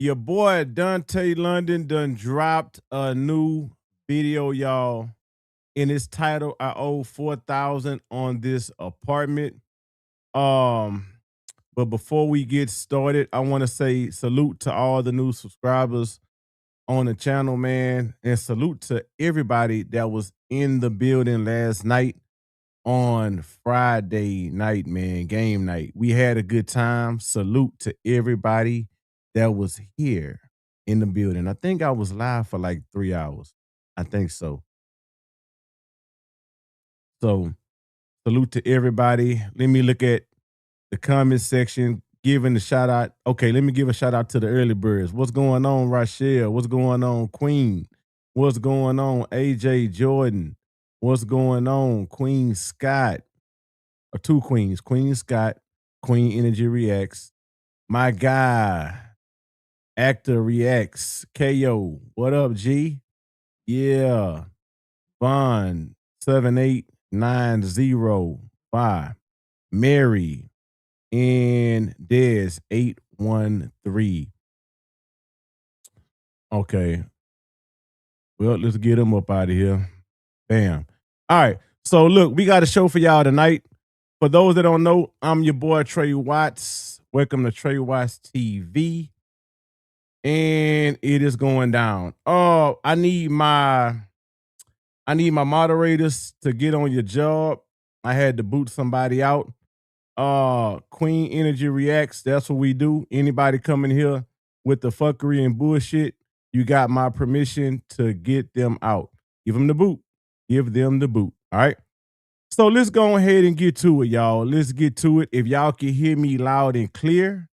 Your boy Dontay London done dropped a new video, y'all. In its title, I owe 4,000 on this apartment. Um, but before we get started, I want to say salute to all the new subscribers on the channel, man, and salute to everybody that was in the building last night on Friday night, man, game night. We had a good time. Salute to everybody that was here in the building. I think I was live for like 3 hours. I think so. So salute to everybody. Let me look at the comment section, giving the shout out. Okay, let me give a shout out to the early birds. What's going on, Rochelle? What's going on, Queen? What's going on, AJ Jordan? What's going on, Queen Scott? Or two queens, Queen Scott, Queen Energy Reacts. My guy, Actor Reacts, KO. What up, G? Yeah. Bond 78905. Mary and Des 813. Okay. Well, let's get them up out of here. Bam. All right. So look, we got a show for y'all tonight. For those that don't know, I'm your boy Trey Watts. Welcome to Trey Watts TV. And it is going down. I need my moderators to get on your job. I had to boot somebody out. Queen Energy Reacts, that's what we do. Anybody coming here with the fuckery and bullshit, you got my permission to get them out. Give them the boot. Give them the boot. All right. So let's go ahead and get to it, y'all. Let's get to it. If y'all can hear me loud and clear,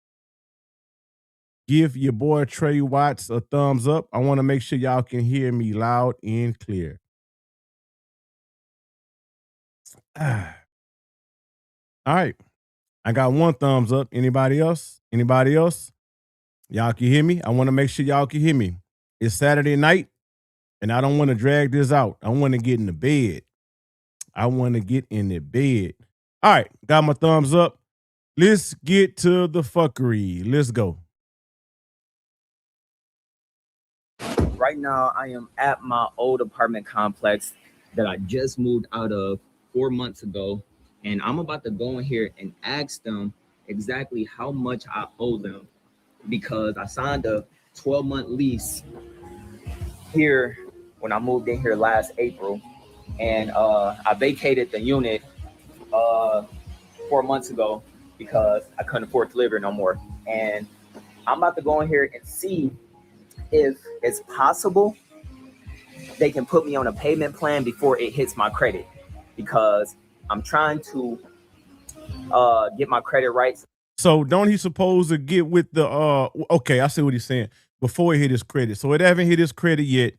give your boy Trey Watts a thumbs up. I want to make sure y'all can hear me loud and clear. All right. I got one thumbs up. Anybody else? Anybody else? Y'all can hear me? I want to make sure y'all can hear me. It's Saturday night, and I don't want to drag this out. I want to get in the bed. All right, got my thumbs up. Let's get to the fuckery. Let's go. Right now, I am at my old apartment complex that I just moved out of 4 months ago. And I'm about to go in here and ask them exactly how much I owe them, because I signed a 12-month lease here when I moved in here last April. And I vacated the unit 4 months ago because I couldn't afford to live here no more. And I'm about to go in here and see if it's possible they can put me on a payment plan before it hits my credit, because I'm trying to get my credit right. So don't he supposed to get with the okay, I see what he's saying. Before he hit his credit. So it haven't hit his credit yet.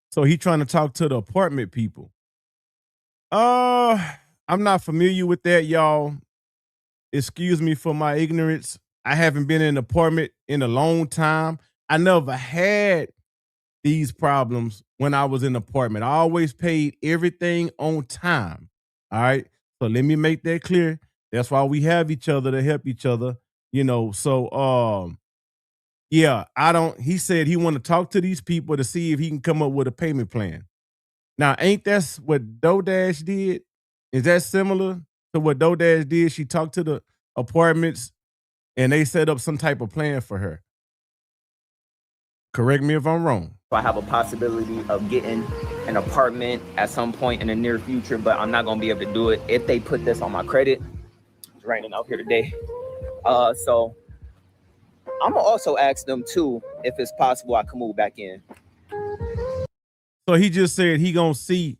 So he trying to talk to the apartment people. I'm not familiar with that, y'all. Excuse me for my ignorance. I haven't been in an apartment in a long time. I never had these problems when I was in an apartment. I always paid everything on time. All right. So let me make that clear. That's why we have each other to help each other, you know. So yeah, he said he want to talk to these people to see if he can come up with a payment plan. Now, ain't that's what DoorDash did? Is that similar to what DoorDash did? She talked to the apartments and they set up some type of plan for her. Correct me if I'm wrong. I have a possibility of getting an apartment at some point in the near future, but I'm not going to be able to do it if they put this on my credit. It's raining out here today. So I'm going to also ask them too, if it's possible I can move back in. So he just said he going to see,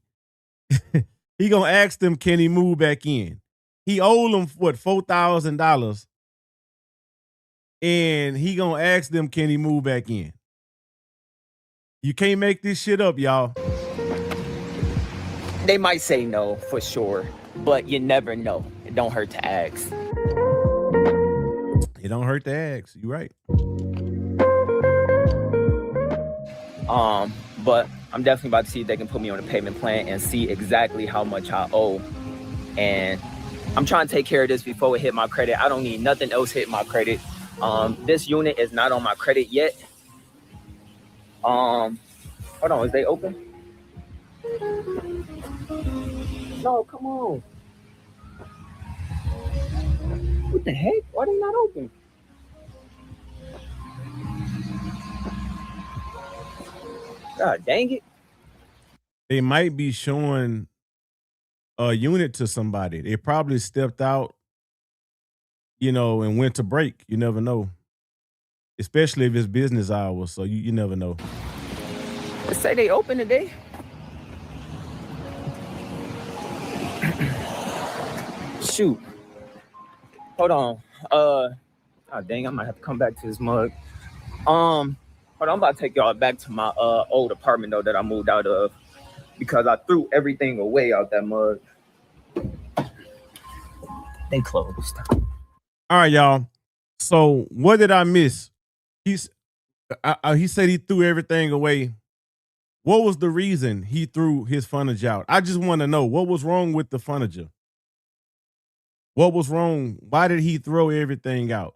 he going to ask them, can he move back in? He owed them, what, $4,000. And he going to ask them, can he move back in? You can't make this shit up, y'all. They might say no for sure, but you never know. It don't hurt to ask. It don't hurt to ask. You're right. But I'm definitely about to see if they can put me on a payment plan and see exactly how much I owe. And I'm trying to take care of this before it hit my credit. I don't need nothing else hit my credit. This unit is not on my credit yet, Hold on, is they open? No, come on. What the heck? Why they not open? God dang it. They might be showing a unit to somebody. They probably stepped out, and went to break. You never know. Especially if it's business hours. So you never know. Let's say they open today. Shoot. Hold on. Oh dang, I might have to come back to this mug. Hold on, I'm about to take y'all back to my old apartment though that I moved out of because I threw everything away out that mug. They closed. All right, y'all. So what did I miss? He said he threw everything away. What was the reason he threw his furniture out? I just want to know what was wrong with the furniture. What was wrong? Why did he throw everything out?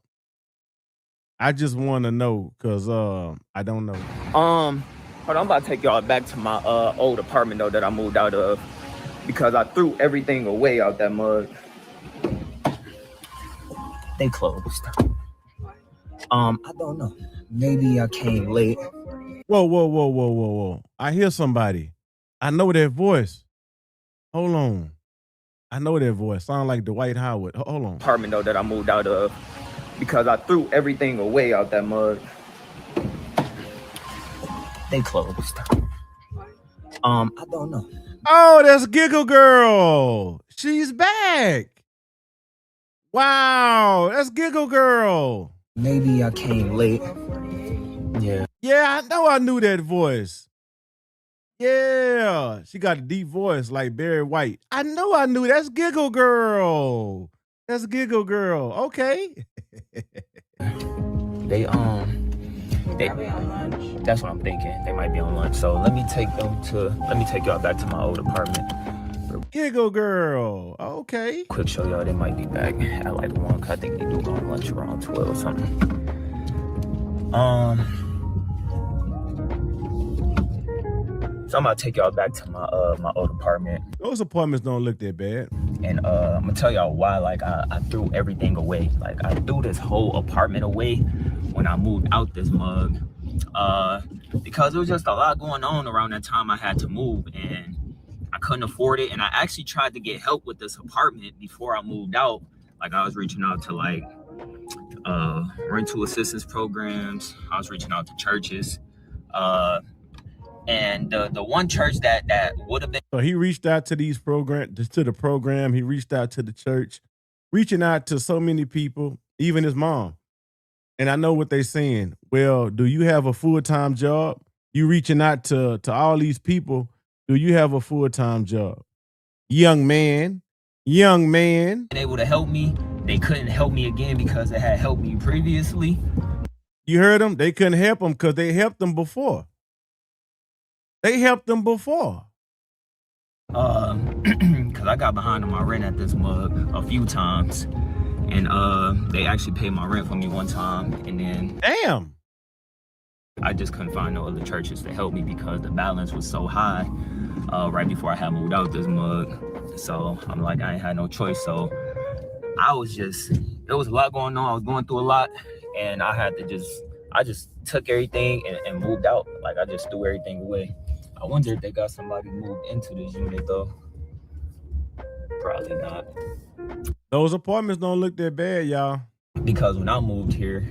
I just want to know because I don't know. Hold on, I'm about to take y'all back to my old apartment though that I moved out of because I threw everything away out that mug. They closed. I don't know. Maybe I came late. Whoa. I hear somebody. I know that voice. Hold on. I know that voice. Sound like Dwight Howard. Hold on. Apartment though that I moved out of because I threw everything away out that mug. They closed. I don't know. Oh, that's Giggle Girl. She's back. Wow, that's Giggle Girl. Maybe I came late. Yeah, I know I knew that voice. Yeah, she got a deep voice like Barry White. I knew. That's Giggle Girl. That's Giggle Girl. Okay. They on lunch. That's what I'm thinking. They might be on lunch. So let me take y'all back to my old apartment. Giggle Girl. Okay. Quick show y'all, they might be back at like 1. I think they do go on lunch around 12 or something. So I'm gonna take y'all back to my old apartment. Those apartments don't look that bad. And I'm gonna tell y'all why I threw everything away. Like I threw this whole apartment away when I moved out this mug. Because there was just a lot going on around that time I had to move and I couldn't afford it. And I actually tried to get help with this apartment before I moved out. Like I was reaching out to like rental assistance programs. I was reaching out to churches. And the one church that would have been. So he reached out to these to the program. He reached out to the church, reaching out to so many people, even his mom. And I know what they're saying. Well, do you have a full-time job? You reaching out to all these people. Do you have a full-time job? Young man. Able to help me. They couldn't help me again because they had helped me previously. You heard them? They couldn't help them because they helped them before. Because I got behind on my rent at this mug a few times. And they actually paid my rent for me one time. And then damn, I just couldn't find no other churches to help me because the balance was so high right before I had moved out this mug. So I'm like, I ain't had no choice. So there was a lot going on. I was going through a lot. And I just took everything and moved out. Like I just threw everything away. I wonder if they got somebody moved into this unit though. Probably not. Those apartments don't look that bad, y'all. Because when I moved here,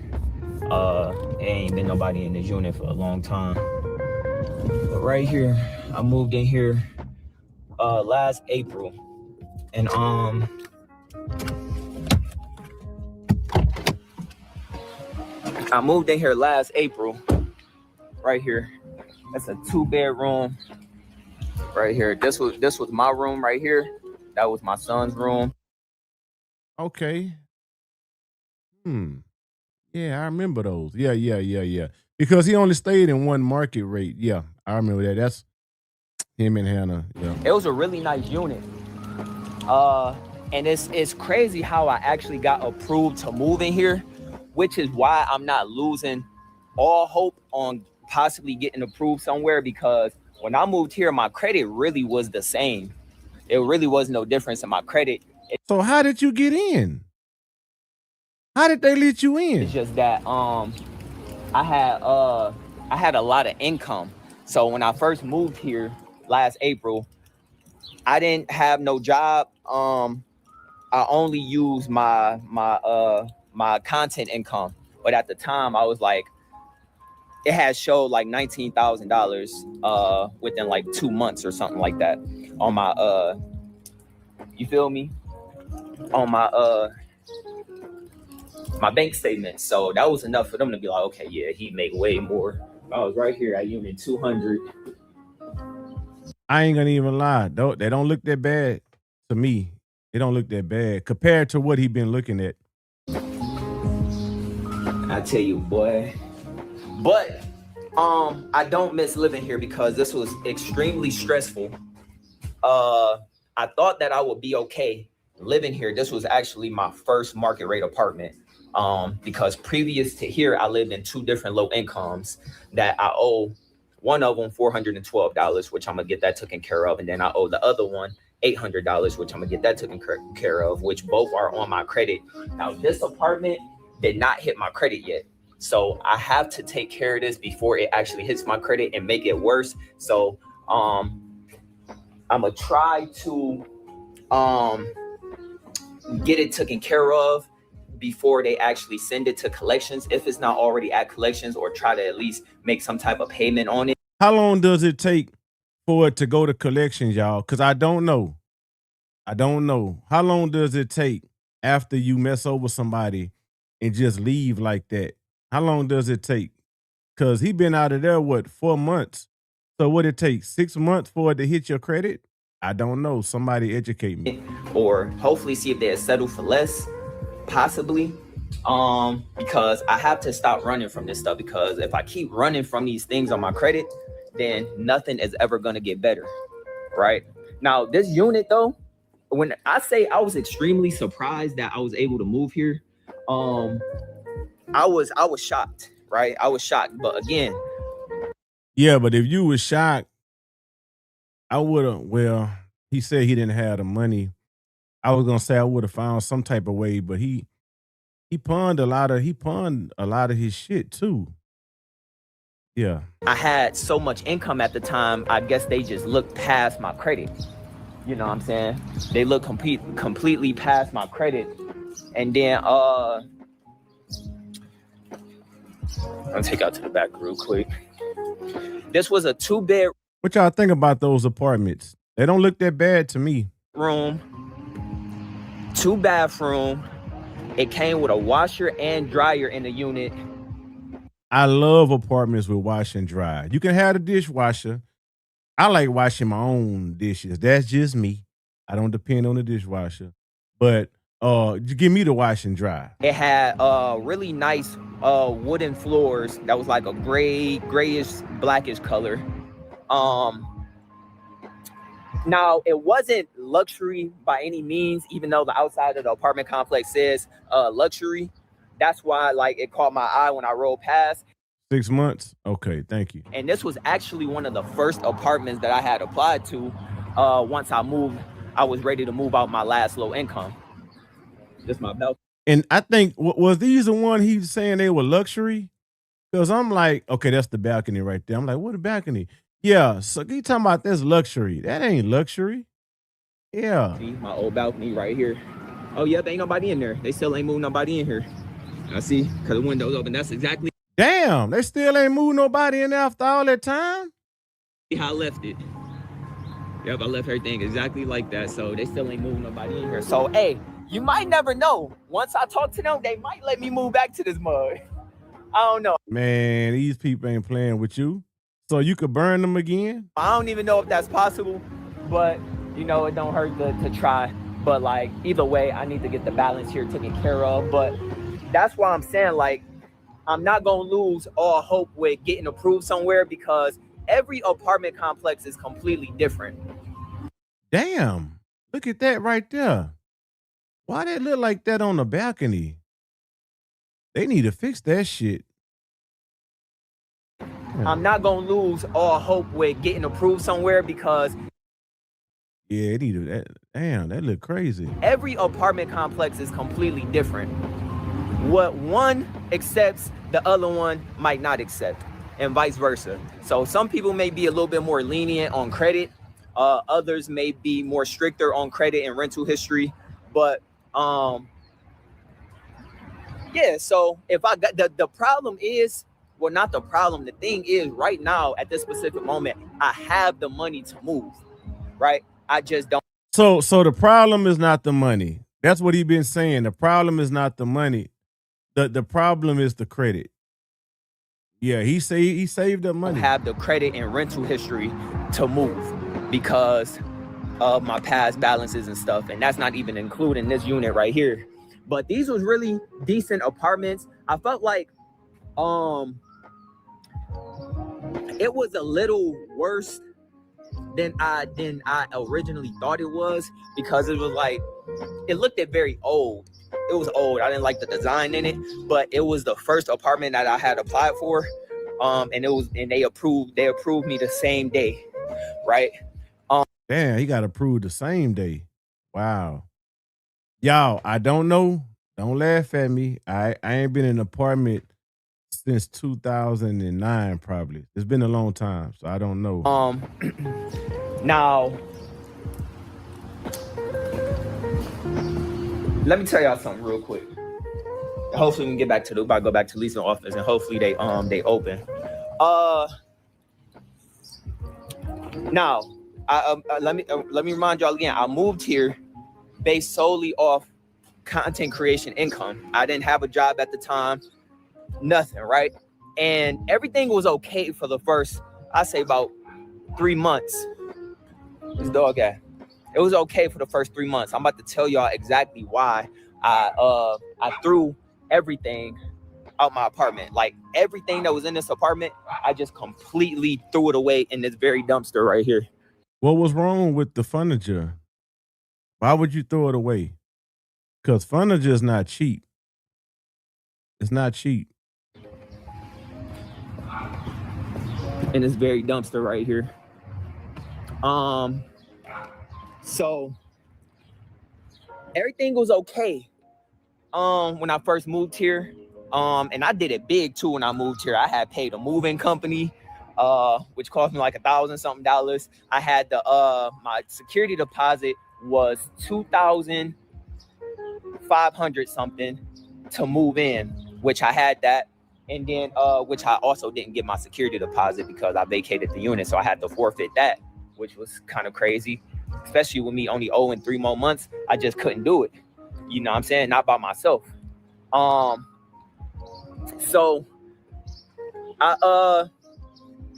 there ain't been nobody in this unit for a long time. But right here, I moved in here last April. And I moved in here last April. Right here. That's a 2-bedroom right here. This was my room right here. That was my son's room. Okay. Yeah, I remember those. Yeah. Because he only stayed in one market rate. Yeah, I remember that. That's him and Hannah. Yeah. It was a really nice unit. And it's crazy how I actually got approved to move in here, which is why I'm not losing all hope on possibly getting approved somewhere, because when I moved here, my credit really was the same. It really was no difference in my credit. So how did you get in? How did they let you in? It's just that I had a lot of income. So when I first moved here last April, I didn't have no job. I only used my content income. But at the time I was like, it had showed like $19,000 within like 2 months or something like that on my you feel me? On my bank statement. So that was enough for them to be like, okay, yeah, he make way more. I was right here at unit 200. I ain't gonna even lie. They don't look that bad to me. They don't look that bad compared to what he been looking at. I tell you, boy. But I don't miss living here because this was extremely stressful. I thought that I would be okay living here. This was actually my first market rate apartment. Because previous to here, I lived in 2 different low incomes that I owe one of them $412, which I'm gonna get that taken care of. And then I owe the other one $800, which I'm gonna get that taken care of, which both are on my credit. Now, this apartment did not hit my credit yet. So I have to take care of this before it actually hits my credit and make it worse. So I'm gonna try to get it taken care of before they actually send it to collections, if it's not already at collections, or try to at least make some type of payment on it. How long does it take for it to go to collections, y'all? Because I don't know. How long does it take after you mess over somebody and just leave like that? How long does it take? Because he been out of there, 4 months? So what it takes, 6 months for it to hit your credit? I don't know. Somebody educate me. Or hopefully see if they'll settle for less, possibly. Because I have to stop running from this stuff, because if I keep running from these things on my credit, then nothing is ever going to get better, right? Now, this unit though, when I say I was extremely surprised that I was able to move here, I was shocked, right? I was shocked. But again, yeah, but if you was shocked, I would have. Well, he said he didn't have the money. I was gonna say I would have found some type of way, but he pawned a lot of his shit too. Yeah, I had so much income at the time. I guess they just looked past my credit. You know what I'm saying? They look completely past my credit. And then I'll take out to the back real quick. This was a 2-bed. What y'all think about those apartments? They don't look that bad to me. Room, 2 bathroom. It came with a washer and dryer in the unit. I love apartments with wash and dry. You can have the dishwasher. I like washing my own dishes. That's just me. I don't depend on the dishwasher. But give me the wash and dry. It had really nice wooden floors that was like a grayish, blackish color. Now, it wasn't luxury by any means, even though the outside of the apartment complex says luxury. That's why, like, it caught my eye when I rolled past. 6 months? Okay, thank you. And this was actually one of the first apartments that I had applied to once I moved. I was ready to move out my last low income. Just my belt. And I think, was these the one he was saying they were luxury? Because I'm like, okay, that's the balcony right there. I'm like, what a balcony? Yeah, so you talking about this luxury. That ain't luxury. Yeah. See my old balcony right here. Oh, yeah, there ain't nobody in there. They still ain't moving nobody in here. I see, because the window's open. That's exactly. Damn, they still ain't moved nobody in there after all that time? How I left it. Yep, I left everything exactly like that. So they still ain't moving nobody in here. So, hey, you might never know. Once I talk to them, they might let me move back to this mud. I don't know. Man, these people ain't playing with you. So you could burn them again? I don't even know if that's possible, but, you know, it don't hurt to try. But, like, either way, I need to get the balance here taken care of. But that's why I'm saying, like, I'm not going to lose all hope with getting approved somewhere, because every apartment complex is completely different. Damn, look at that right there. Why they look like that on the balcony? They need to fix that shit. I'm not gonna lose all hope with getting approved somewhere because Yeah, it either that. Damn, that look crazy. every apartment complex is completely different. What one accepts, the other one might not accept, and vice versa. So some people may be a little bit more lenient on credit. Others may be more stricter on credit and rental history. But yeah, so if I got the problem is, well, not the problem. The thing is, right now at this specific moment, I have the money to move. Right, I just don't. So the problem is not the money. That's what he been saying. The problem is not the money. The problem is the credit. Yeah, he saved up money. Have the credit and rental history to move because of my past balances and stuff, and that's not even including this unit right here. But these was really decent apartments. I felt like it was a little worse than I originally thought it was, because it was like, it looked very old. It was old. I didn't like the design in it, but it was the first apartment that I had applied for. And they approved me the same day, right? Damn, he got approved the same day. Wow. Y'all, I don't know. Don't laugh at me. I ain't been in an apartment since 2009, probably. It's been a long time, so I don't know. Now, let me tell y'all something real quick. Hopefully we can get back to go back to leasing office, and hopefully they open. Now, let me remind y'all again. I moved here based solely off content creation income. I didn't have a job at the time, nothing, right? And everything was okay for the first, I say, about 3 months. This dog guy. It was okay for the first 3 months. I'm about to tell y'all exactly why I threw everything out my apartment. Like, everything that was in this apartment, I just completely threw it away in this very dumpster right here. What was wrong with the furniture? Why would you throw it away? Because furniture is not cheap. It's not cheap. In this very dumpster right here. So everything was okay when I first moved here. And I did it big too when I moved here. I had paid a moving company, which cost me like $1,000 something. I had the my security deposit was $2,500 something to move in, which I had that. And then which I also didn't get my security deposit because I vacated the unit, so I had to forfeit that, which was kind of crazy, especially with me only owing 3 more months. I just couldn't do it. You know what I'm saying? Not by myself. So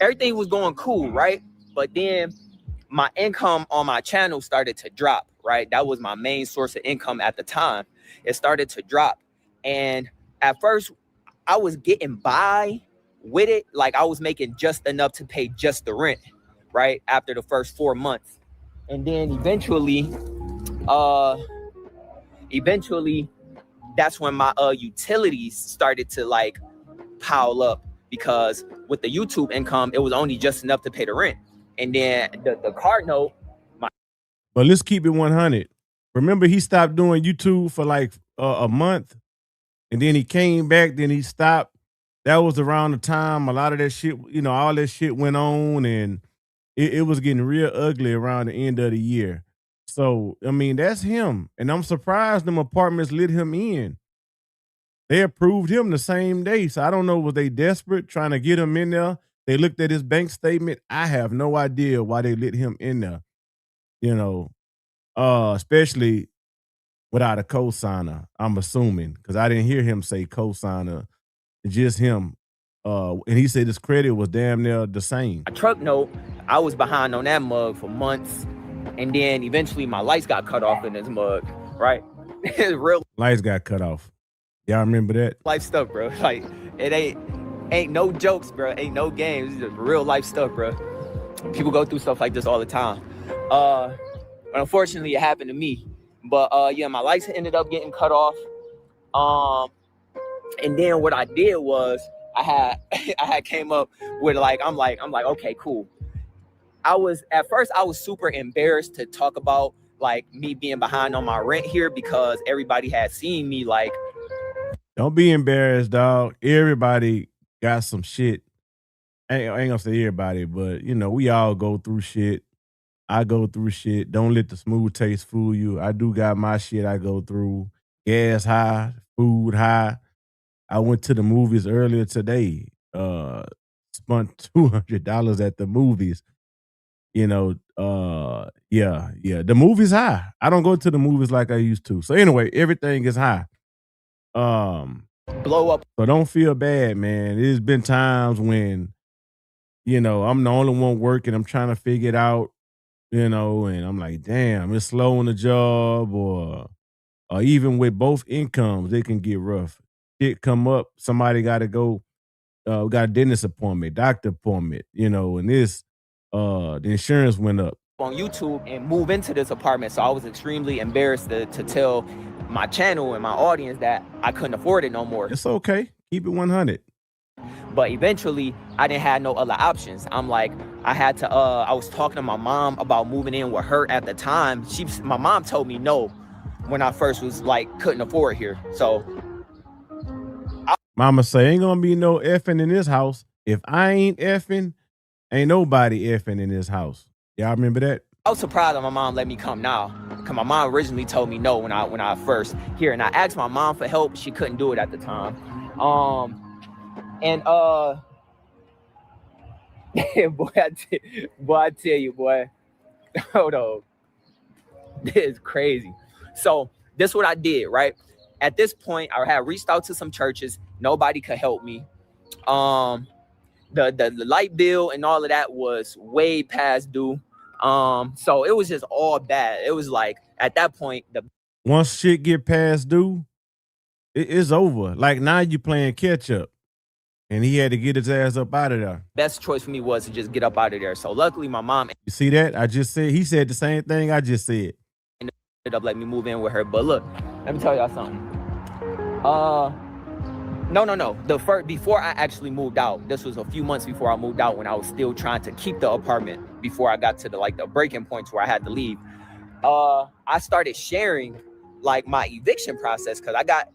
everything was going cool, right? But then my income on my channel started to drop, right? That was my main source of income at the time. It started to drop. And at first I was getting by with it. Like, I was making just enough to pay just the rent, right? After the first 4 months. And then eventually, that's when my utilities started to like pile up, because with the YouTube income, it was only just enough to pay the rent. And then the car note. But let's keep it 100. Remember, he stopped doing YouTube for like a month, and then he came back, then he stopped. That was around the time a lot of that shit, all that shit went on, and it was getting real ugly around the end of the year. So, I mean, that's him. And I'm surprised them apartments let him in. They approved him the same day. So I don't know, was they desperate trying to get him in there? They looked at his bank statement. I have no idea why they let him in there, especially without a cosigner, I'm assuming, because I didn't hear him say cosigner, just him. And he said his credit was damn near the same. A truck note, I was behind on that mug for months. And then eventually my lights got cut off in this mug, right? Real lights got cut off. Y'all remember that? Life stuff, bro. Like, it ain't no jokes, bro. Ain't no games. It's just real life stuff, bro. People go through stuff like this all the time. But unfortunately, it happened to me. But yeah, my lights ended up getting cut off. And then what I did was I had I had came up with like I'm like okay, cool. At first I was super embarrassed to talk about like me being behind on my rent here because everybody had seen me like. Don't be embarrassed, dog. Everybody got some shit. I ain't gonna say everybody, but you know, we all go through shit. I go through shit. Don't let the smooth taste fool you. I do got my shit I go through. Gas high, food high. I went to the movies earlier today. Spent $200 at the movies. You know, yeah. The movies high. I don't go to the movies like I used to. So anyway, everything is high. Blow up. So don't feel bad, man. There's been times when, you know, I'm the only one working. I'm trying to figure it out, you know, and I'm like, damn, it's slow on the job, or even with both incomes, it can get rough. Shit come up, somebody got to go, got a dentist appointment, doctor appointment, you know, and the insurance went up. On YouTube and move into this apartment, so I was extremely embarrassed to tell my channel and my audience that I couldn't afford it no more. It's okay, keep it 100. But eventually, I didn't have no other options. I'm like, I had to. I was talking to my mom about moving in with her at the time. My mom told me no when I first was like couldn't afford here. So, Mama say ain't gonna be no effing in this house. If I ain't effing, ain't nobody effing in this house. Y'all remember that? I was surprised that my mom let me come now, because my mom originally told me no when I first here, and I asked my mom for help. She couldn't do it at the time. Boy, I tell you, boy, hold on, this is crazy. So this is what I did, right? At this point, I had reached out to some churches. Nobody could help me. The light bill and all of that was way past due. So it was just all bad. It was like at that point, once shit get past due, it's over. Like now you playing catch up. And he had to get his ass up out of there. Best choice for me was to just get up out of there. So luckily my mom. You see that? I just said, he said the same thing I just said. Ended up letting me move in with her. But look, let me tell y'all something. No. Before I actually moved out, this was a few months before I moved out when I was still trying to keep the apartment before I got to the breaking points where I had to leave. I started sharing like my eviction process because I got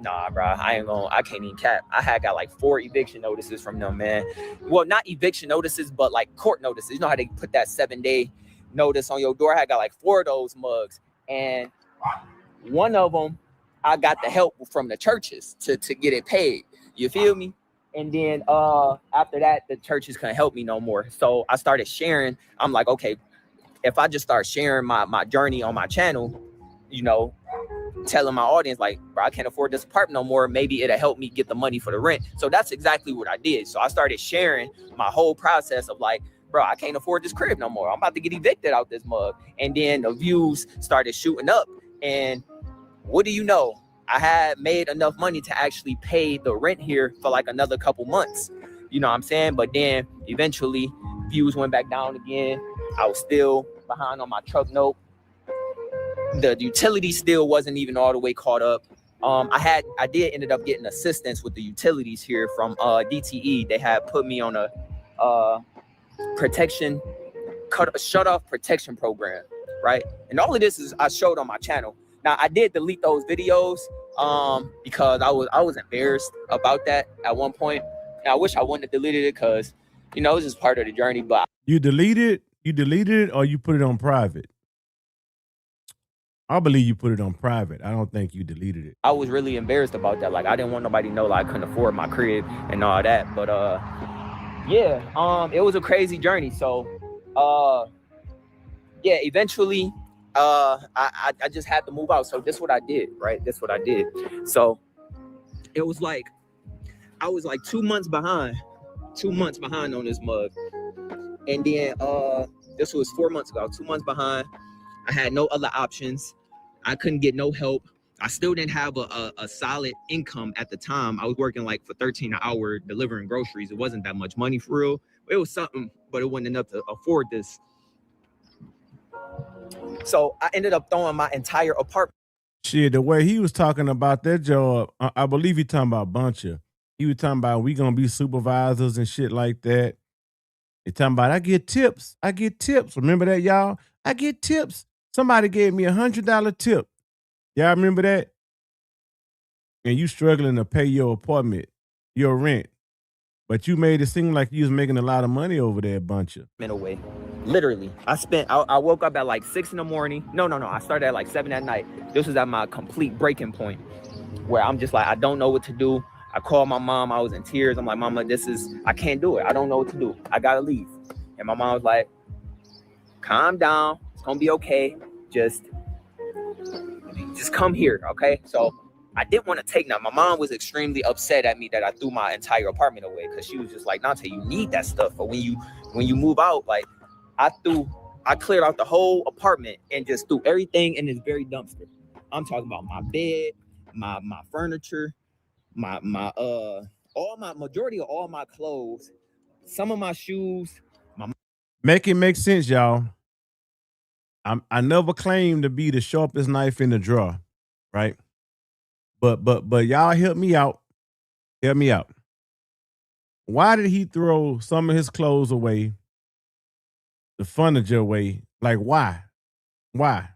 nah, bro, I can't even cap. I had got like 4 eviction notices from them, man. Well, not eviction notices, but like court notices. You know how they put that 7-day notice on your door? I had got like 4 of those mugs. And one of them, I got the help from the churches to get it paid. You feel me? And then after that, the churches couldn't help me no more. So I started sharing. I'm like, okay, if I just start sharing my journey on my channel, you know, telling my audience like, bro, I can't afford this apartment no more, maybe it'll help me get the money for the rent. So that's exactly what I did. So I started sharing my whole process of like, bro, I can't afford this crib no more, I'm about to get evicted out this mug. And then the views started shooting up, and what do you know, I had made enough money to actually pay the rent here for like another couple months, you know what I'm saying? But then eventually views went back down again. I was still behind on my truck note. The utility still wasn't even all the way caught up. I did ended up getting assistance with the utilities here from DTE. They had put me on a shut off protection program, right? And all of this is I showed on my channel. Now I did delete those videos because I was embarrassed about that at one point. And I wish I wouldn't have deleted it because, you know, it's just part of the journey. But you deleted it or you put it on private? I believe you put it on private. I don't think you deleted it. I was really embarrassed about that. Like I didn't want nobody to know like I couldn't afford my crib and all that. But yeah, it was a crazy journey. So yeah, eventually I just had to move out. So this is what I did, right? This is what I did. So it was like I was like 2 months behind on this mug. And then this was 4 months ago, 2 months behind. I had no other options. I couldn't get no help. I still didn't have a solid income at the time. I was working like for $13 an hour delivering groceries. It wasn't that much money for real. It was something, but it wasn't enough to afford this. So I ended up throwing my entire apartment. Shit, the way he was talking about that job, I believe he talking about Buncher. He was talking about we gonna be supervisors and shit like that. He talking about I get tips. I get tips. Remember that, y'all? I get tips. Somebody gave me $100 tip. Y'all remember that? And you struggling to pay your apartment, your rent. But you made it seem like you was making a lot of money over there, buncher. Away. Literally. I woke up at like 6 in the morning. No. I started at like 7 at night. This was at my complete breaking point where I'm just like, I don't know what to do. I called my mom. I was in tears. I'm like, Mama, I can't do it. I don't know what to do. I gotta leave. And my mom was like, calm down. It's gonna be okay. Just come here, okay? So I didn't want to take that. My mom was extremely upset at me that I threw my entire apartment away because she was just like, Dontay, you need that stuff. But when you move out, like I cleared out the whole apartment and just threw everything in this very dumpster. I'm talking about my bed, my furniture, majority of all my clothes, some of my shoes. Make it make sense, y'all. I never claimed to be the sharpest knife in the drawer, right? But y'all help me out. Help me out. Why did he throw some of his clothes away, the furniture away? Like why? Why?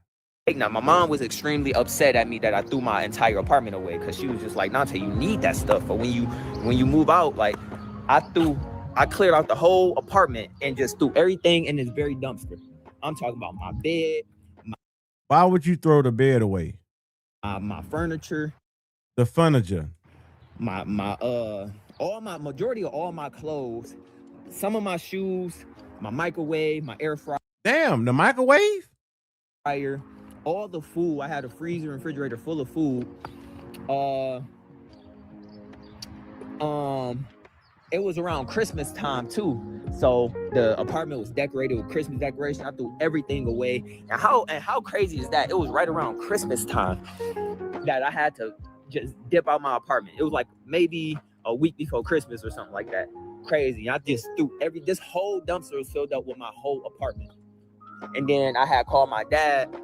Now, my mom was extremely upset at me that I threw my entire apartment away because she was just like, Dontay, you need that stuff. But when you move out, like I cleared out the whole apartment and just threw everything in this very dumpster. I'm talking about my bed. Why would you throw the bed away? My furniture. The furniture. Majority of all my clothes, some of my shoes, my microwave, my air fryer. Damn, the microwave? All the food. I had a freezer and refrigerator full of food. It was around Christmas time too, so the apartment was decorated with Christmas decoration. I threw everything away. And how crazy is that? It was right around Christmas time that I had to just dip out my apartment. It was like maybe a week before Christmas or something like that. Crazy. I just threw this whole dumpster was filled up with my whole apartment. And then I had called my dad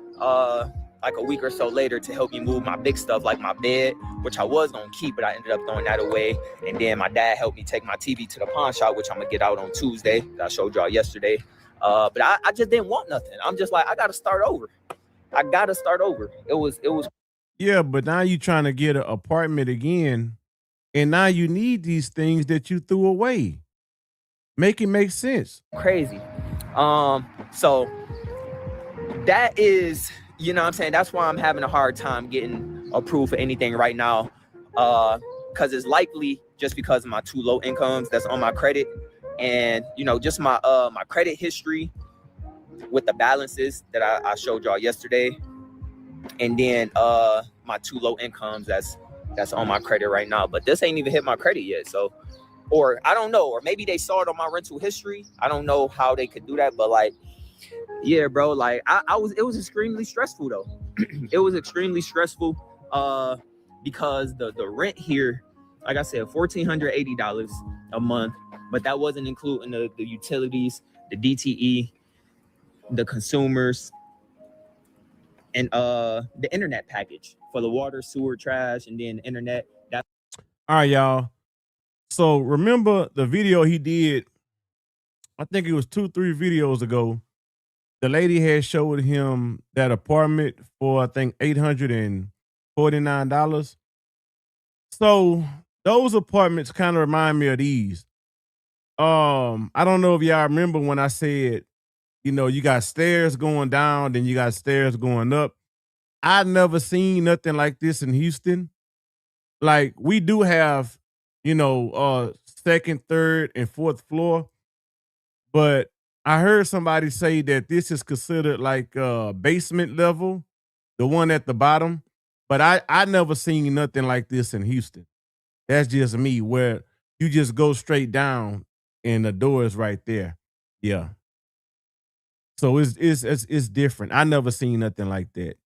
like a week or so later to help me move my big stuff, like my bed, which I was gonna keep, but I ended up throwing that away. And then my dad helped me take my TV to the pawn shop, which I'm gonna get out on Tuesday, that I showed y'all yesterday. But I just didn't want nothing. I'm just like, I gotta start over. It was Yeah, but now you trying to get an apartment again, and now you need these things that you threw away. Make it make sense. Crazy. So that is, you know what I'm saying? That's why I'm having a hard time getting approved for anything right now. Because it's likely just because of my 2 low incomes that's on my credit. And, you know, just my credit history with the balances that I showed y'all yesterday. And then my 2 low incomes that's on my credit right now. But this ain't even hit my credit yet. So, or I don't know, or maybe they saw it on my rental history. I don't know how they could do that, but like, yeah, bro, like it was extremely stressful though. It was extremely stressful because the rent here, like I said, $1,480 a month, but that wasn't including the utilities, the DTE, the consumers, and the internet package for the water, sewer, trash, and then internet. All right, y'all. So remember the video he did, I think it was 2-3 videos ago. The lady had showed him that apartment for, I think, $849. So those apartments kind of remind me of these. I don't know if y'all remember when I said, you know, you got stairs going down, then you got stairs going up. I never seen nothing like this in Houston. Like we do have, you know, second, third, and fourth floor, but I heard somebody say that this is considered like basement level, the one at the bottom. But I never seen nothing like this in Houston. That's just me, where you just go straight down and the door is right there. Yeah. So it's different. I never seen nothing like that.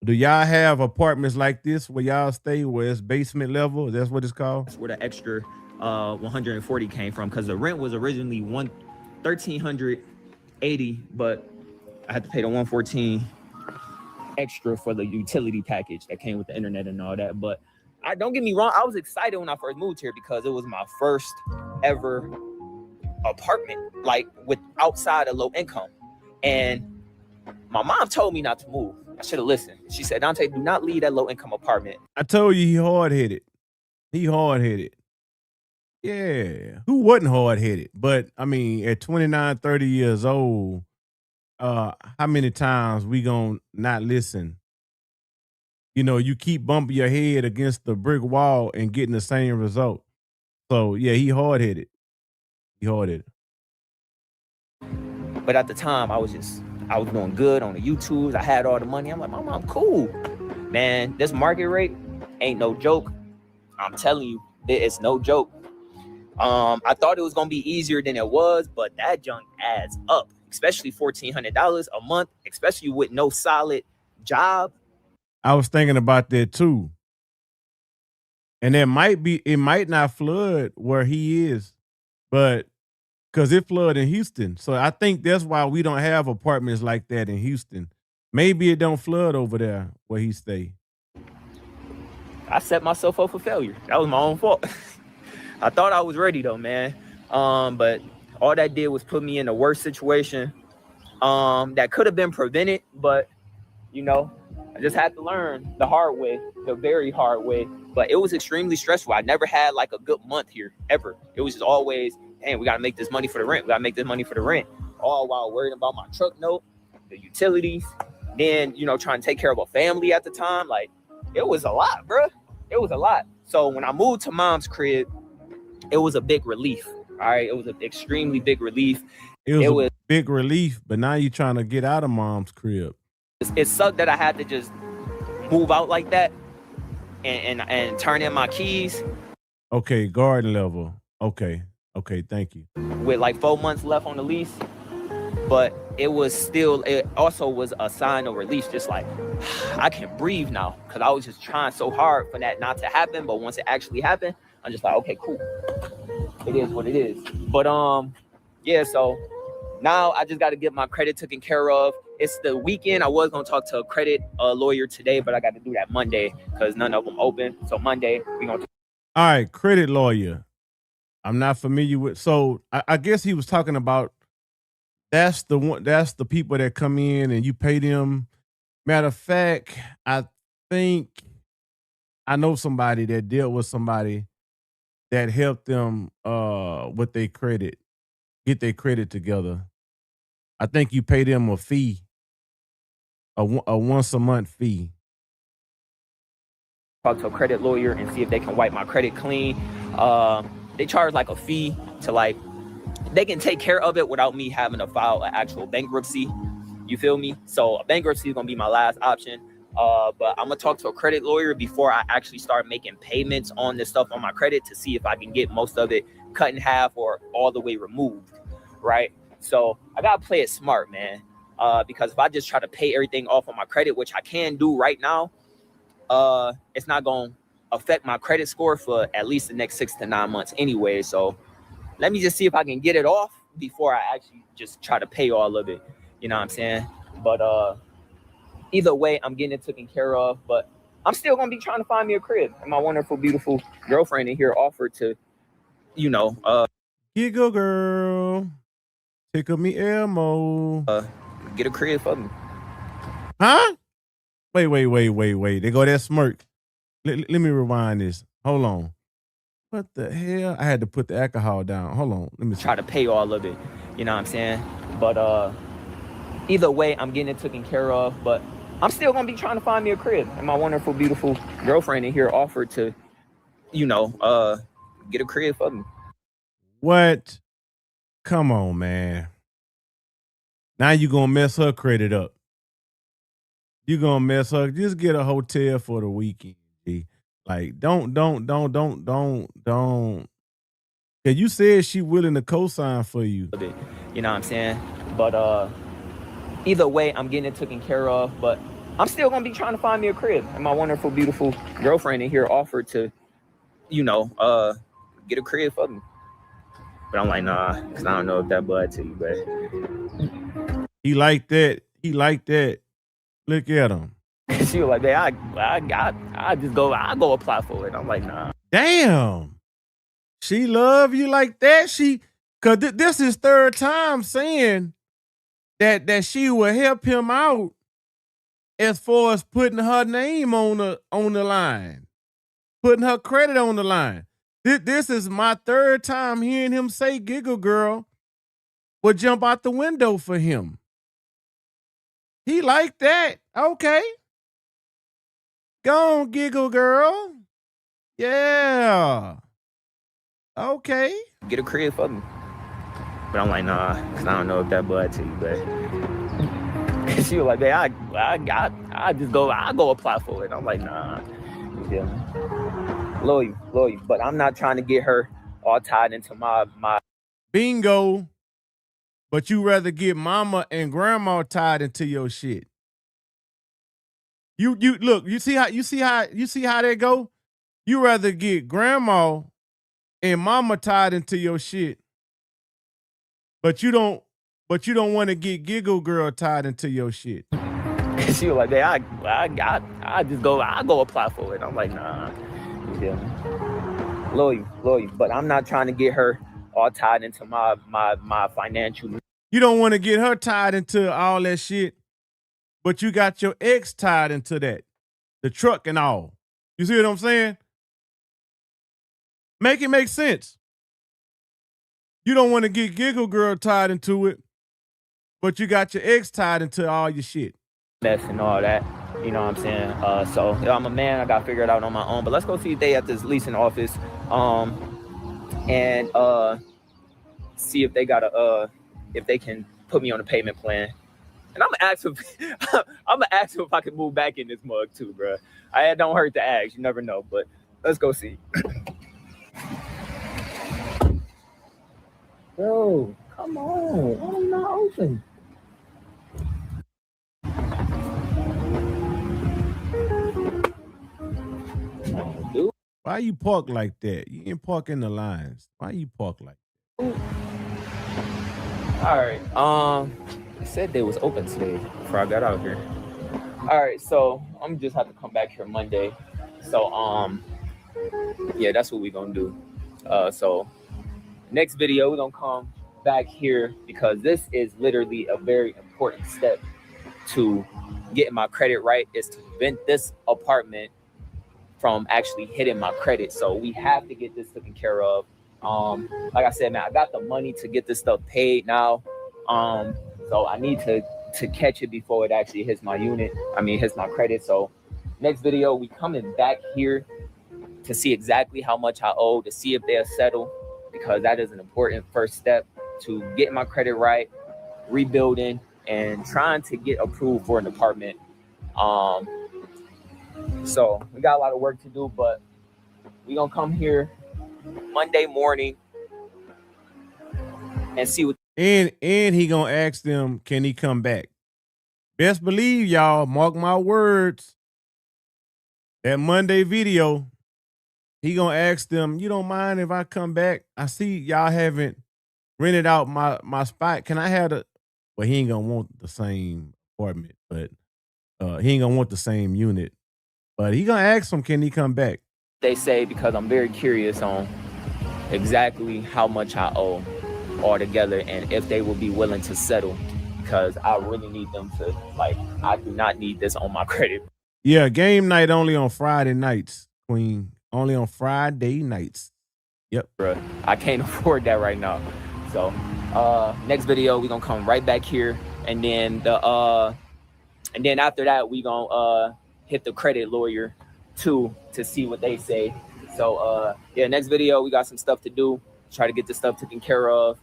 Do y'all have apartments like this where y'all stay, where it's basement level? That's what it's called? That's where the extra 140 came from, because the rent was originally $1,380, but I had to pay the 114 extra for the utility package that came with the internet and all that. But I don't get me wrong, I was excited when I first moved here because it was my first ever apartment, like with outside of low income. And my mom told me not to move. I should have listened. She said, Dontay, do not leave that low income apartment. I told you he hard-headed. He hard-headed. Yeah. Who wasn't hard-headed? But I mean, at 29, 30 years old, how many times we gonna not listen? You know, you keep bumping your head against the brick wall and getting the same result. So yeah, he hard-headed. He hard-headed. But at the time, I was doing good on the YouTubes. I had all the money. I'm like, Mom, I'm cool. Man, this market rate ain't no joke. I'm telling you, it's no joke. I thought it was gonna be easier than it was, but that junk adds up, especially $1,400 a month, especially with no solid job. I was thinking about that too. And it might not flood where he is, but because it flooded in Houston. So I think that's why we don't have apartments like that in Houston. Maybe it don't flood over there where he stay. I set myself up for failure. That was my own fault. I thought I was ready though, man. But all that did was put me in a worse situation that could have been prevented, but you know, I just had to learn the hard way, the very hard way. But it was extremely stressful. I never had like a good month here ever. It was just always, hey, we got to make this money for the rent. We got to make this money for the rent. All while worrying about my truck note, the utilities, then, you know, trying to take care of a family at the time. Like, it was a lot, bro. It was a lot. So when I moved to mom's crib, it was a big relief. All right. It was an extremely big relief. It was a big relief, but now you're trying to get out of mom's crib. It sucked that I had to just move out like that and turn in my keys. Okay, garden level. Okay, thank you. With like 4 months left on the lease. But it also was a sign of relief, just like, I can breathe now. Because I was just trying so hard for that not to happen. But once it actually happened, I'm just like, okay, cool. It is what it is. But yeah, so now I just got to get my credit taken care of. It's the weekend. I was going to talk to a credit lawyer today, but I got to do that Monday because none of them open. So Monday, we're going to. All right, credit lawyer. I'm not familiar with. So I guess he was talking about that's the people that come in and you pay them. Matter of fact, I think I know somebody that dealt with somebody that helped them with their credit, get their credit together. I think you pay them a fee, a once a month fee. Talk to a credit lawyer and see if they can wipe my credit clean. They charge like a fee to like, they can take care of it without me having to file an actual bankruptcy. You feel me? So a bankruptcy is gonna be my last option. But I'm gonna talk to a credit lawyer before I actually start making payments on this stuff on my credit to see if I can get most of it cut in half or all the way removed, right? So I gotta play it smart, man. Because if I just try to pay everything off on my credit, which I can do right now, it's not gonna affect my credit score for at least the next 6 to 9 months anyway. So let me just see if I can get it off before I actually just try to pay all of it. You know what I'm saying? But either way, I'm getting it taken care of. But I'm still gonna be trying to find me a crib. And my wonderful, beautiful girlfriend in here offered to, you know, Giggle girl, tickle me Elmo, get a crib for me. Huh? Wait. They go that smirk. Let me rewind this. Hold on. What the hell? I had to put the alcohol down. Hold on. Let me try to pay all of it. You know what I'm saying? But either way, I'm getting it taken care of. But I'm still gonna be trying to find me a crib. And my wonderful, beautiful girlfriend in here offered to, you know, get a crib for me. What? Come on, man. Now you gonna mess her credit up. You gonna mess her. Just get a hotel for the weekend. G. Like, don't. Cause you said she willing to co-sign for you. You know what I'm saying? But either way, I'm getting it taken care of. But I'm still gonna be trying to find me a crib. And my wonderful, beautiful girlfriend in here offered to, you know, get a crib for me. But I'm like, nah, because I don't know if that bud to you, but he like that. Look at him. She was like, man, I go apply for it. I'm like, nah. Damn. She love you like that? Cause this is third time saying that she will help him out as far as putting her name on the line, putting her credit on the line. This is my third time hearing him say Giggle Girl would jump out the window for him. He like that. Okay. Go on, Giggle Girl. Yeah. Okay. Get a crib for me. But I'm like, nah, because I don't know if that bud to you, but she was like, man, I go apply for it. I'm like, nah. You feel me? Loyal. But I'm not trying to get her all tied into my bingo. But you rather get mama and grandma tied into your shit. You look, you see how that go? You rather get grandma and mama tied into your shit. But you don't want to get Giggle Girl tied into your shit. She was like, man, I go apply for it. I'm like, nah. You feel me? Loyal. But I'm not trying to get her all tied into my financial. You don't want to get her tied into all that shit, but you got your ex tied into that, the truck and all. You see what I'm saying? Make it make sense. You don't want to get Giggle Girl tied into it, but you got your ex tied into all your shit. Mess and all that, you know what I'm saying? So I'm a man, I got to figure it out on my own. But let's go see if they at this leasing office, and see if they got if they can put me on a payment plan. And I'm gonna ask if I can move back in this mug too, bro. It don't hurt to ask. You never know, but let's go see. Bro, come on. Why are you not open? Dude. Why you park like that? You ain't park in the lines. Why you park like that? All right. They said they was open today before I got out here. All right, so I'm just have to come back here Monday. So yeah, that's what we're gonna do. So next video we're gonna come back here because this is literally a very important step to getting my credit right, is to prevent this apartment from actually hitting my credit. So we have to get this taken care of. Like I said, man, I got the money to get this stuff paid now. So I need to catch it before it actually hits my hits my credit. So next video, we coming back here to see exactly how much I owe, to see if they'll settle, because that is an important first step to getting my credit right, rebuilding, and trying to get approved for an apartment. So we got a lot of work to do, but we're gonna come here Monday morning and see what. And he gonna ask them, can he come back? Best believe, y'all, mark my words, that Monday video, he gonna ask them, you don't mind if I come back? I see y'all haven't rented out my spot. Can I have the, well, he ain't gonna want the same apartment, but he ain't gonna want the same unit. But he gonna ask them, can he come back? They say, because I'm very curious on exactly how much I owe altogether and if they will be willing to settle, because I really need them to, like, I do not need this on my credit. Yeah, game night only on Friday nights, Queen. Only on Friday nights. Yep. Bruh, I can't afford that right now. So next video, we're gonna come right back here, and then after that, we gonna hit the credit lawyer too to see what they say. So yeah, next video, we got some stuff to do, try to get this stuff taken care of.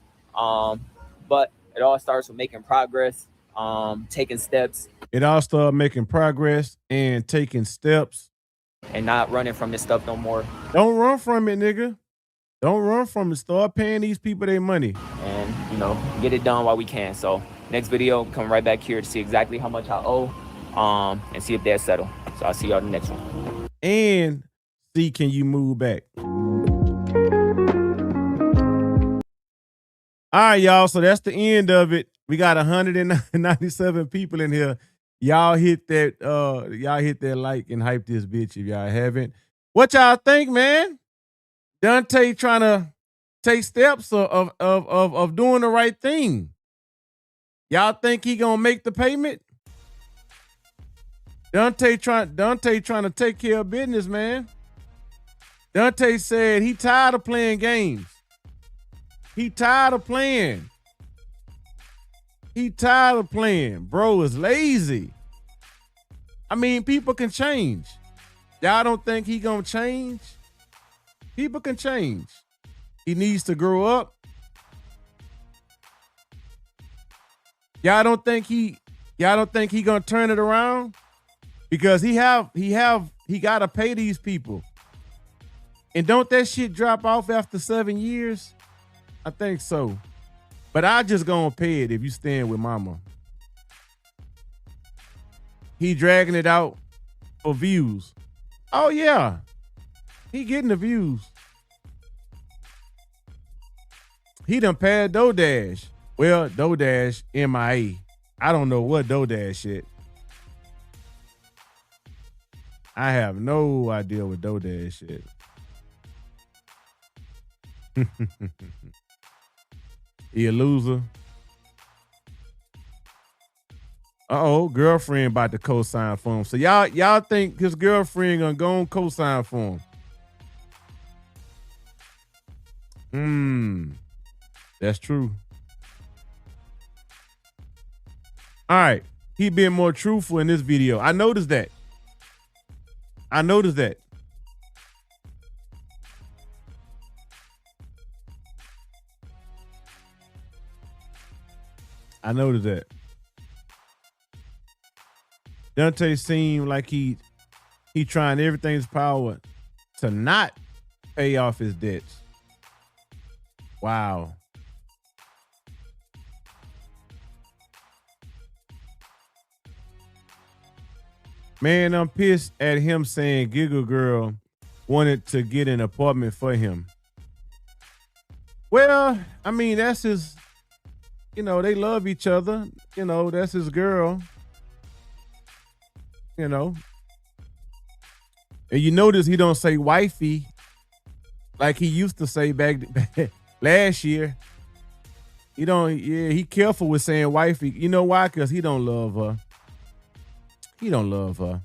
But it all starts with making progress, taking steps. It all starts making progress and taking steps. And not running from this stuff no more. Don't run from it, nigga. Don't run from it. Start paying these people their money. And, you know, get it done while we can. So next video, come right back here to see exactly how much I owe, and see if they'll settle. So I'll see y'all in the next one. And see, can you move back? All right, y'all. So that's the end of it. We got 197 people in here. y'all hit that like and hype this bitch if y'all haven't. What y'all think, man? Dontay trying to take steps of doing the right thing. Y'all think he gonna make the payment? Dontay trying to take care of business, man. Dontay said he tired of playing games. He tired of playing. He tired of playing. Bro is lazy. I mean, people can change. Y'all don't think he gonna change? People can change. He needs to grow up. Y'all don't think he gonna turn it around? Because he gotta pay these people. And don't that shit drop off after 7 years? I think so. But I just gonna pay it if you stand with mama. He dragging it out for views. Oh yeah. He getting the views. He done passed DoorDash. Well, DoorDash MIA. I don't know what DoorDash shit. I have no idea what DoorDash shit. He a loser. Uh-oh, girlfriend about to co-sign for him. So y'all think his girlfriend gonna go on co-sign for him? That's true. All right. He been more truthful in this video. I noticed that. I noticed that. Dontay seemed like he trying everything in his power to not pay off his debts. Wow. Man, I'm pissed at him saying Giggle Girl wanted to get an apartment for him. Well, I mean, that's his, they love each other. That's his girl. And you notice he don't say wifey like he used to say back last year. He careful with saying wifey. You know why? Because he don't love her.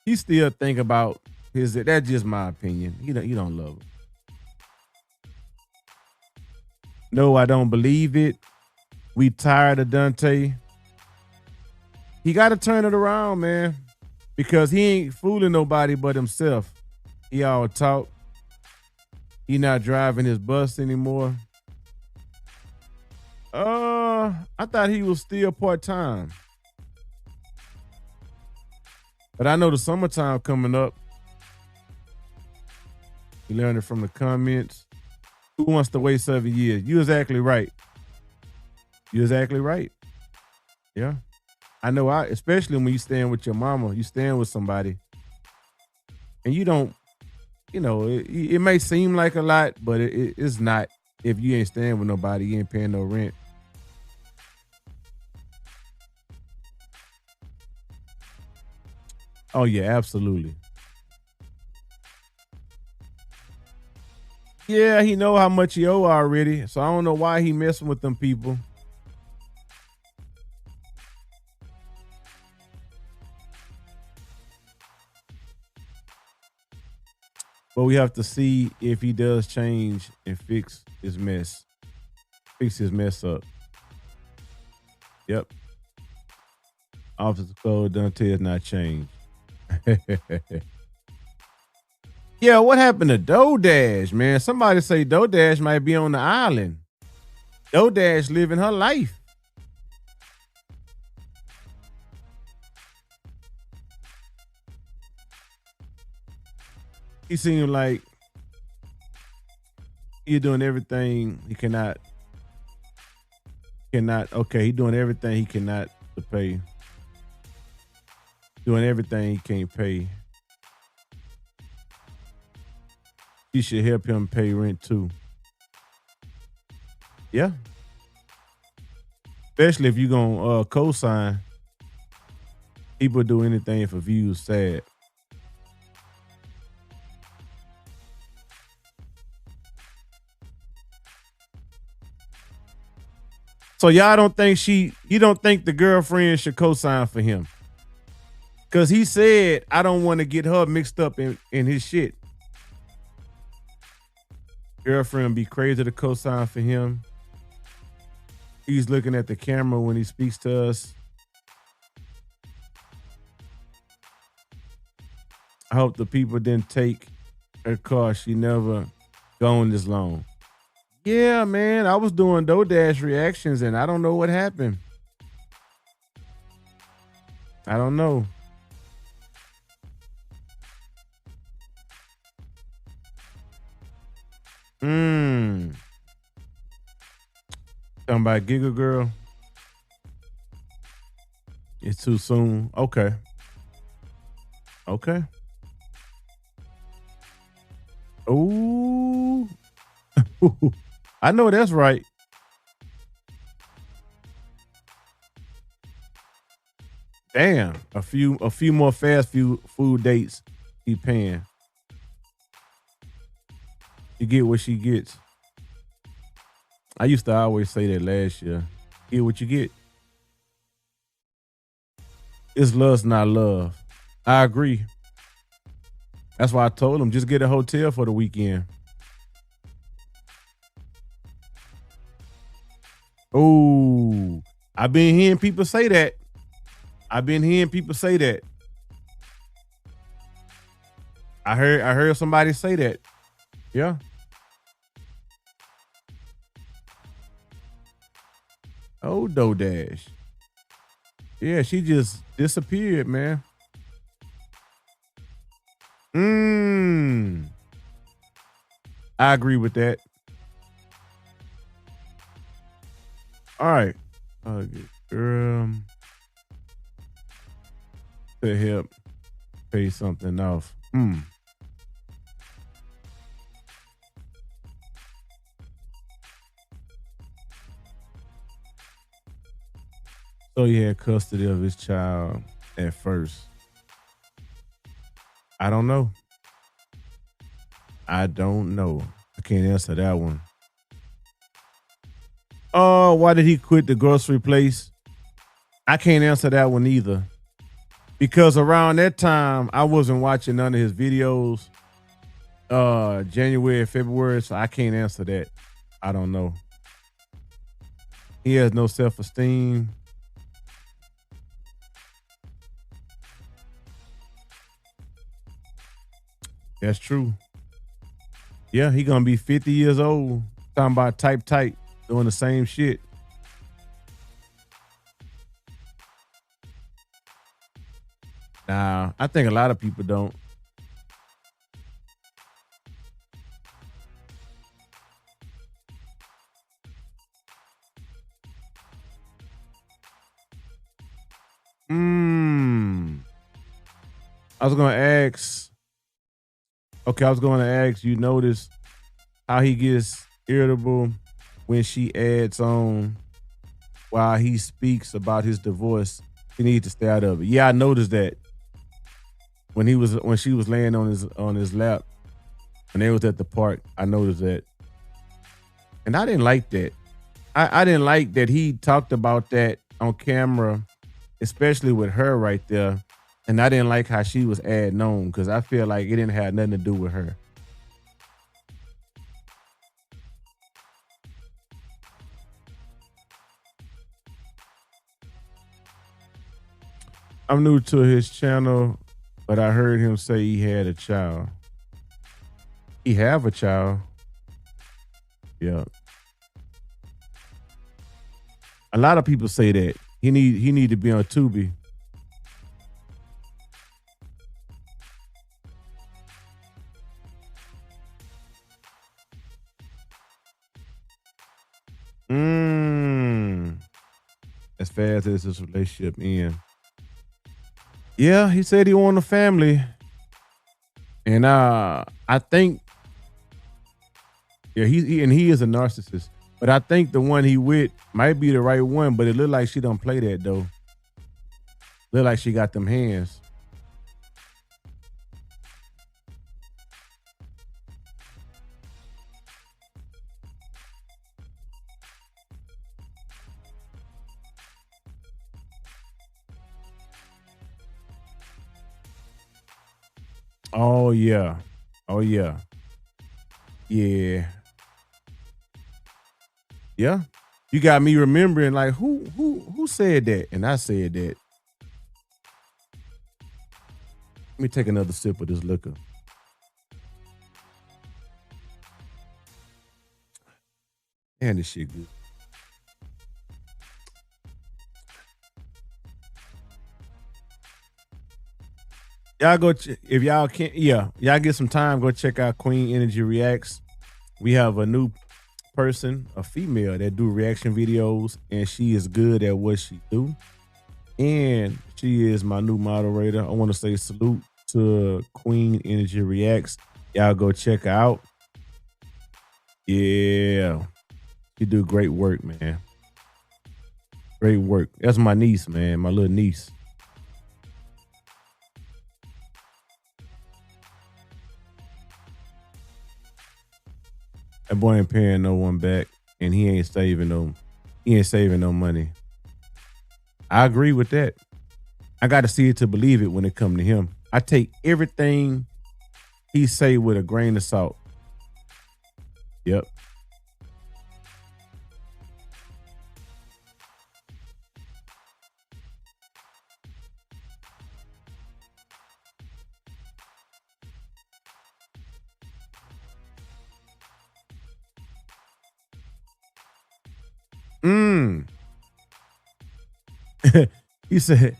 He still think about that's just my opinion. He don't love her. No, I don't believe it. We tired of Dontay. He got to turn it around, man, because he ain't fooling nobody but himself. He all talk. He not driving his bus anymore. I thought he was still part-time. But I know the summertime coming up. You learned it from the comments. Who wants to wait 7 years? You're exactly right. Yeah. I know, especially when you stand with your mama, you stand with somebody, and you don't, it may seem like a lot, but it's not. If you ain't staying with nobody, you ain't paying no rent. Oh yeah, absolutely. Yeah, he know how much he owe already, so I don't know why he messing with them people. But we have to see if he does change and fix his mess up. Yep. Officer code Dontay has not changed. Yeah, what happened to DoorDash, man? Somebody say DoorDash might be on the island. DoorDash living her life. He seemed like he's doing everything he cannot. Okay, he doing everything he cannot to pay. Doing everything he can't pay. He should help him pay rent too. Yeah. Especially if you're gonna co-sign. People do anything for views. Sad. So y'all don't think you don't think the girlfriend should co-sign for him? Cause he said, I don't want to get her mixed up in his shit. Girlfriend be crazy to co-sign for him. He's looking at the camera when he speaks to us. I hope the people didn't take her car. She never gone this long. Yeah, man. I was doing DoorDash reactions and I don't know what happened. I don't know. Talking about Giga Girl. It's too soon. Okay. Okay. Ooh. I know that's right. Damn. A few more fast food dates he paying. You get what she gets. I used to always say that last year. Get what you get. It's lust, not love. I agree. That's why I told him just get a hotel for the weekend. Oh, I've been hearing people say that. I heard somebody say that. Yeah. Oh, DoorDash. Yeah, she just disappeared, man. I agree with that. All right. Girl, to help pay something off. So he had custody of his child at first. I don't know. I can't answer that one. Oh, why did he quit the grocery place? I can't answer that one either. Because around that time, I wasn't watching none of his videos. January, February, so I can't answer that. I don't know. He has no self-esteem. That's true. Yeah, he gonna be 50 years old. Talking about type, doing the same shit. Nah, I think a lot of people don't. I was going to ask, you notice how he gets irritable when she adds on while he speaks about his divorce. He needs to stay out of it. Yeah, I noticed that when she was laying on his lap when they was at the park. I noticed that, and I didn't like that. I didn't like that he talked about that on camera, especially with her right there. And I didn't like how she was adding on because I feel like it didn't have nothing to do with her. I'm new to his channel, but I heard him say he had a child. He have a child. Yeah. A lot of people say that. He need to be on Tubi. As fast as this relationship ends. Yeah, he said he wanted a family. And I think he is a narcissist. But I think the one he with might be the right one, but it looked like she don't play that though. Look like she got them hands. Oh yeah. Oh yeah. Yeah. Yeah. You got me remembering like who said that? And I said that. Let me take another sip of this liquor. Man, this shit good. Y'all go if y'all can't, y'all get some time, go check out Queen Energy Reacts. We have a new person, a female that do reaction videos, and she is good at what she do. And she is my new moderator. I want to say salute to Queen Energy Reacts. Y'all go check her out. Yeah. She do great work, man. Great work. That's my niece, man. My little niece. That boy ain't paying no one back, and he ain't saving no money. I agree with that. I got to see it to believe it when it come to him. I take everything he say with a grain of salt. Yep. Mm. he said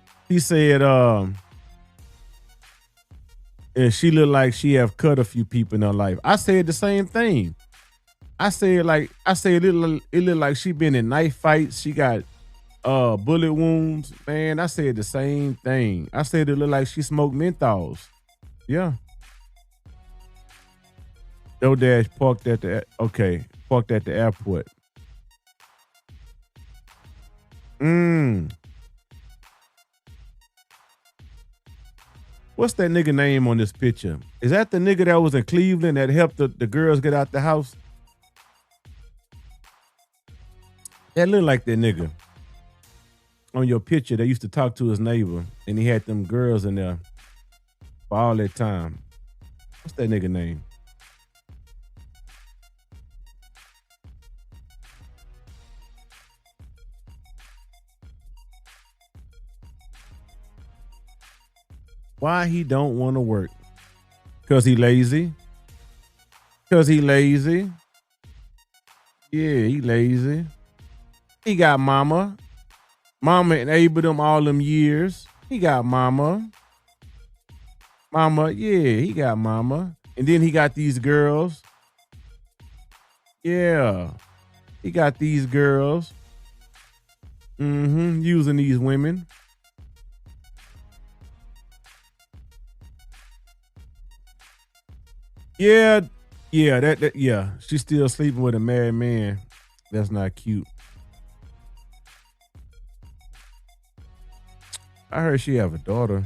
and she looked like she have cut a few people in her life. I said the same thing. I said it looked like she been in knife fights. She got bullet wounds. Man, I said the same thing. I said it looked like she smoked menthols. Yeah. DoorDash parked at the airport. What's that nigga name on this picture? Is that the nigga that was in Cleveland that helped the girls get out the house? That look like that nigga on your picture that used to talk to his neighbor, and he had them girls in there for all that time. What's that nigga name? Why he don't want to work? Cause he lazy. Cause he lazy. Yeah, he lazy. He got mama. Mama enabled him all them years. He got mama. Mama, yeah, he got mama. And then he got these girls. Yeah. He got these girls. Using these women. Yeah, yeah. She's still sleeping with a married man. That's not cute. I heard she have a daughter.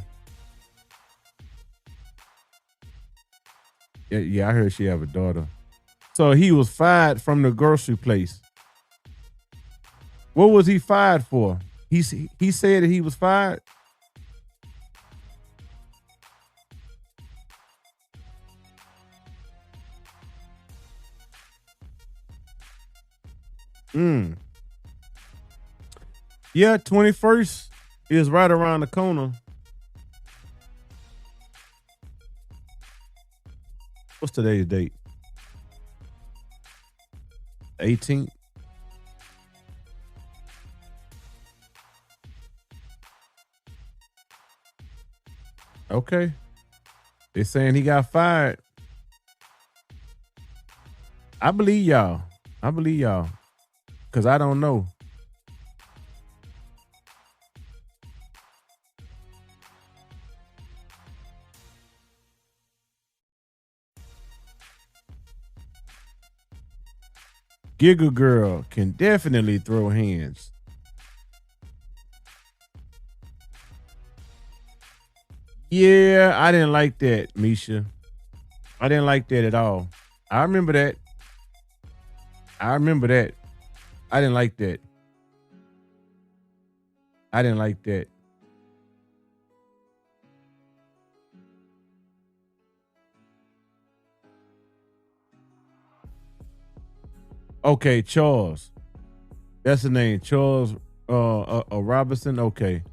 Yeah, I heard she have a daughter. So he was fired from the grocery place. What was he fired for? He said that he was fired. Yeah, 21st is right around the corner. What's today's date? 18th. Okay. They're saying he got fired. I believe y'all. Because I don't know. Giggle Girl can definitely throw hands. Yeah, I didn't like that, Misha. I didn't like that at all. I remember that. I remember that. I didn't like that. I didn't like that. Okay, Charles. That's the name. Charles Robinson. Okay.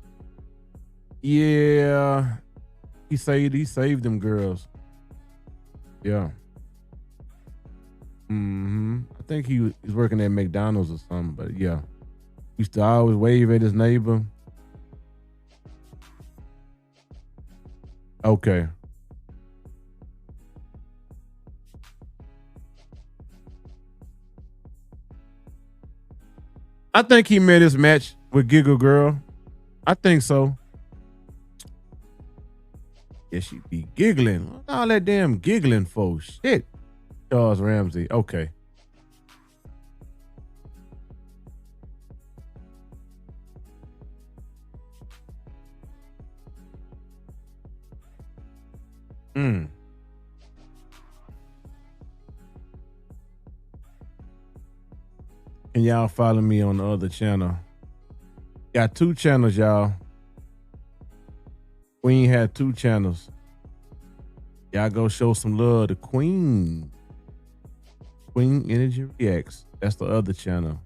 Yeah. He saved them girls. Yeah. I think he's working at McDonald's or something, but yeah. Used to always wave at his neighbor. Okay. I think he met his match with Giggle Girl. I think so. Yeah, she be giggling. All that damn giggling for shit. Charles Ramsey. Okay. Mm. And y'all follow me on the other channel. Got 2 channels, y'all. Queen had 2 channels. Y'all go show some love to Queen. Queen Energy Reacts. That's the other channel.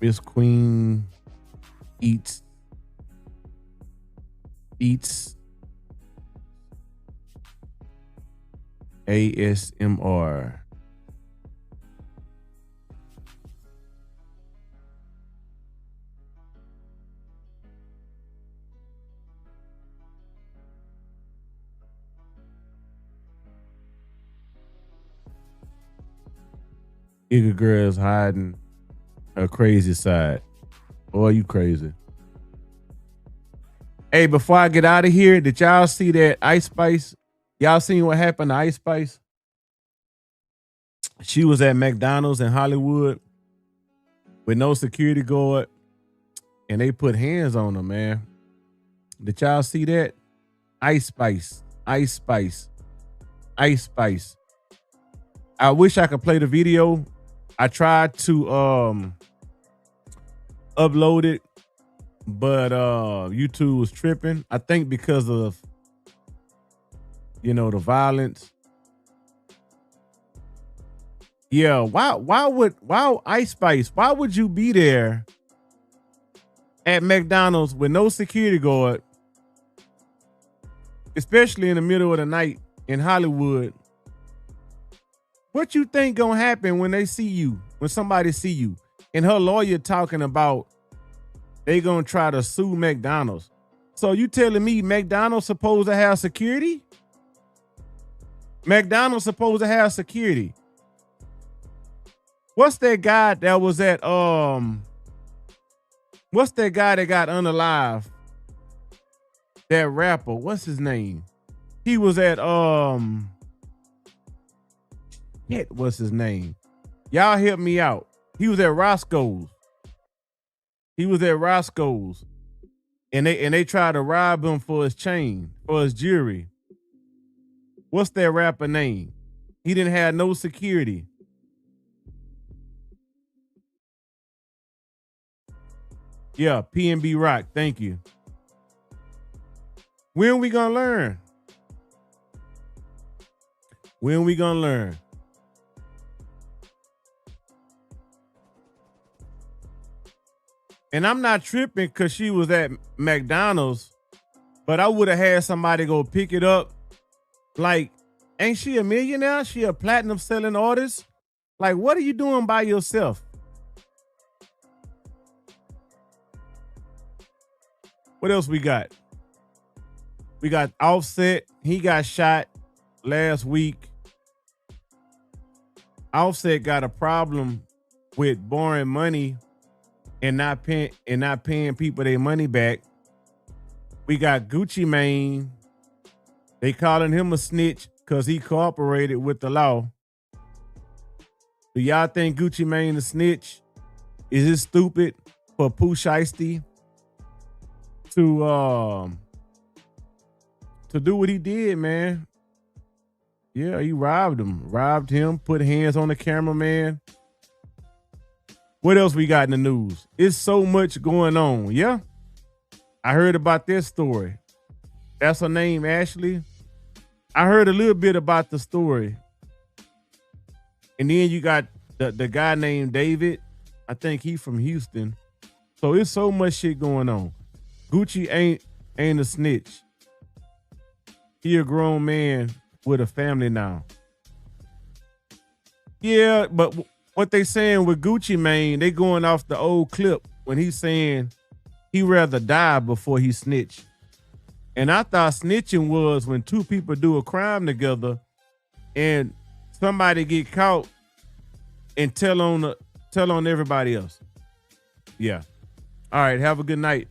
Miss Queen eats ASMR. Giga Girl's hiding her crazy side. Boy, you crazy. Hey, before I get out of here, did y'all see that Ice Spice? Y'all seen what happened to Ice Spice? She was at McDonald's in Hollywood with no security guard, and they put hands on her, man. Did y'all see that? Ice Spice. Ice Spice. Ice Spice. I wish I could play the video. I tried to upload it, but YouTube was tripping. I think because of the violence. Yeah, why Ice Spice? Why would you be there at McDonald's with no security guard, especially in the middle of the night in Hollywood? What you think gonna happen when they see you, when somebody see you? And her lawyer talking about they gonna try to sue McDonald's. So you telling me McDonald's supposed to have security? McDonald's supposed to have security. What's that guy that was at what's that guy that got unalive? That rapper, what's his name? He was at what's his name? Y'all help me out. He was at Roscoe's. He was at Roscoe's. And they tried to rob him for his chain, for his jewelry. What's that rapper name? He didn't have no security. Yeah, P&B Rock. Thank you. When we gonna learn? When we gonna learn? And I'm not tripping because she was at McDonald's, but I would have had somebody go pick it up. Like, ain't she a millionaire? She a platinum selling artist? Like, what are you doing by yourself? What else we got? We got Offset. He got shot last week. Offset got a problem with borrowing money and not paying people their money back. We got Gucci Mane. They calling him a snitch because he cooperated with the law. Do y'all think Gucci Mane a snitch? Is it stupid for Pooh Shiesty to to do what he did, man. Yeah, he robbed him, put hands on the cameraman. What else we got in the news? It's so much going on. Yeah, I heard about this story. That's her name, Ashley. I heard a little bit about the story. And then you got the guy named David. I think he from Houston. So it's so much shit going on. Gucci ain't a snitch. He a grown man with a family now. Yeah, but what they saying with Gucci Mane, they going off the old clip when he's saying he rather die before he snitch. And I thought snitching was when two people do a crime together and somebody get caught and tell on everybody else. Yeah. All right. Have a good night.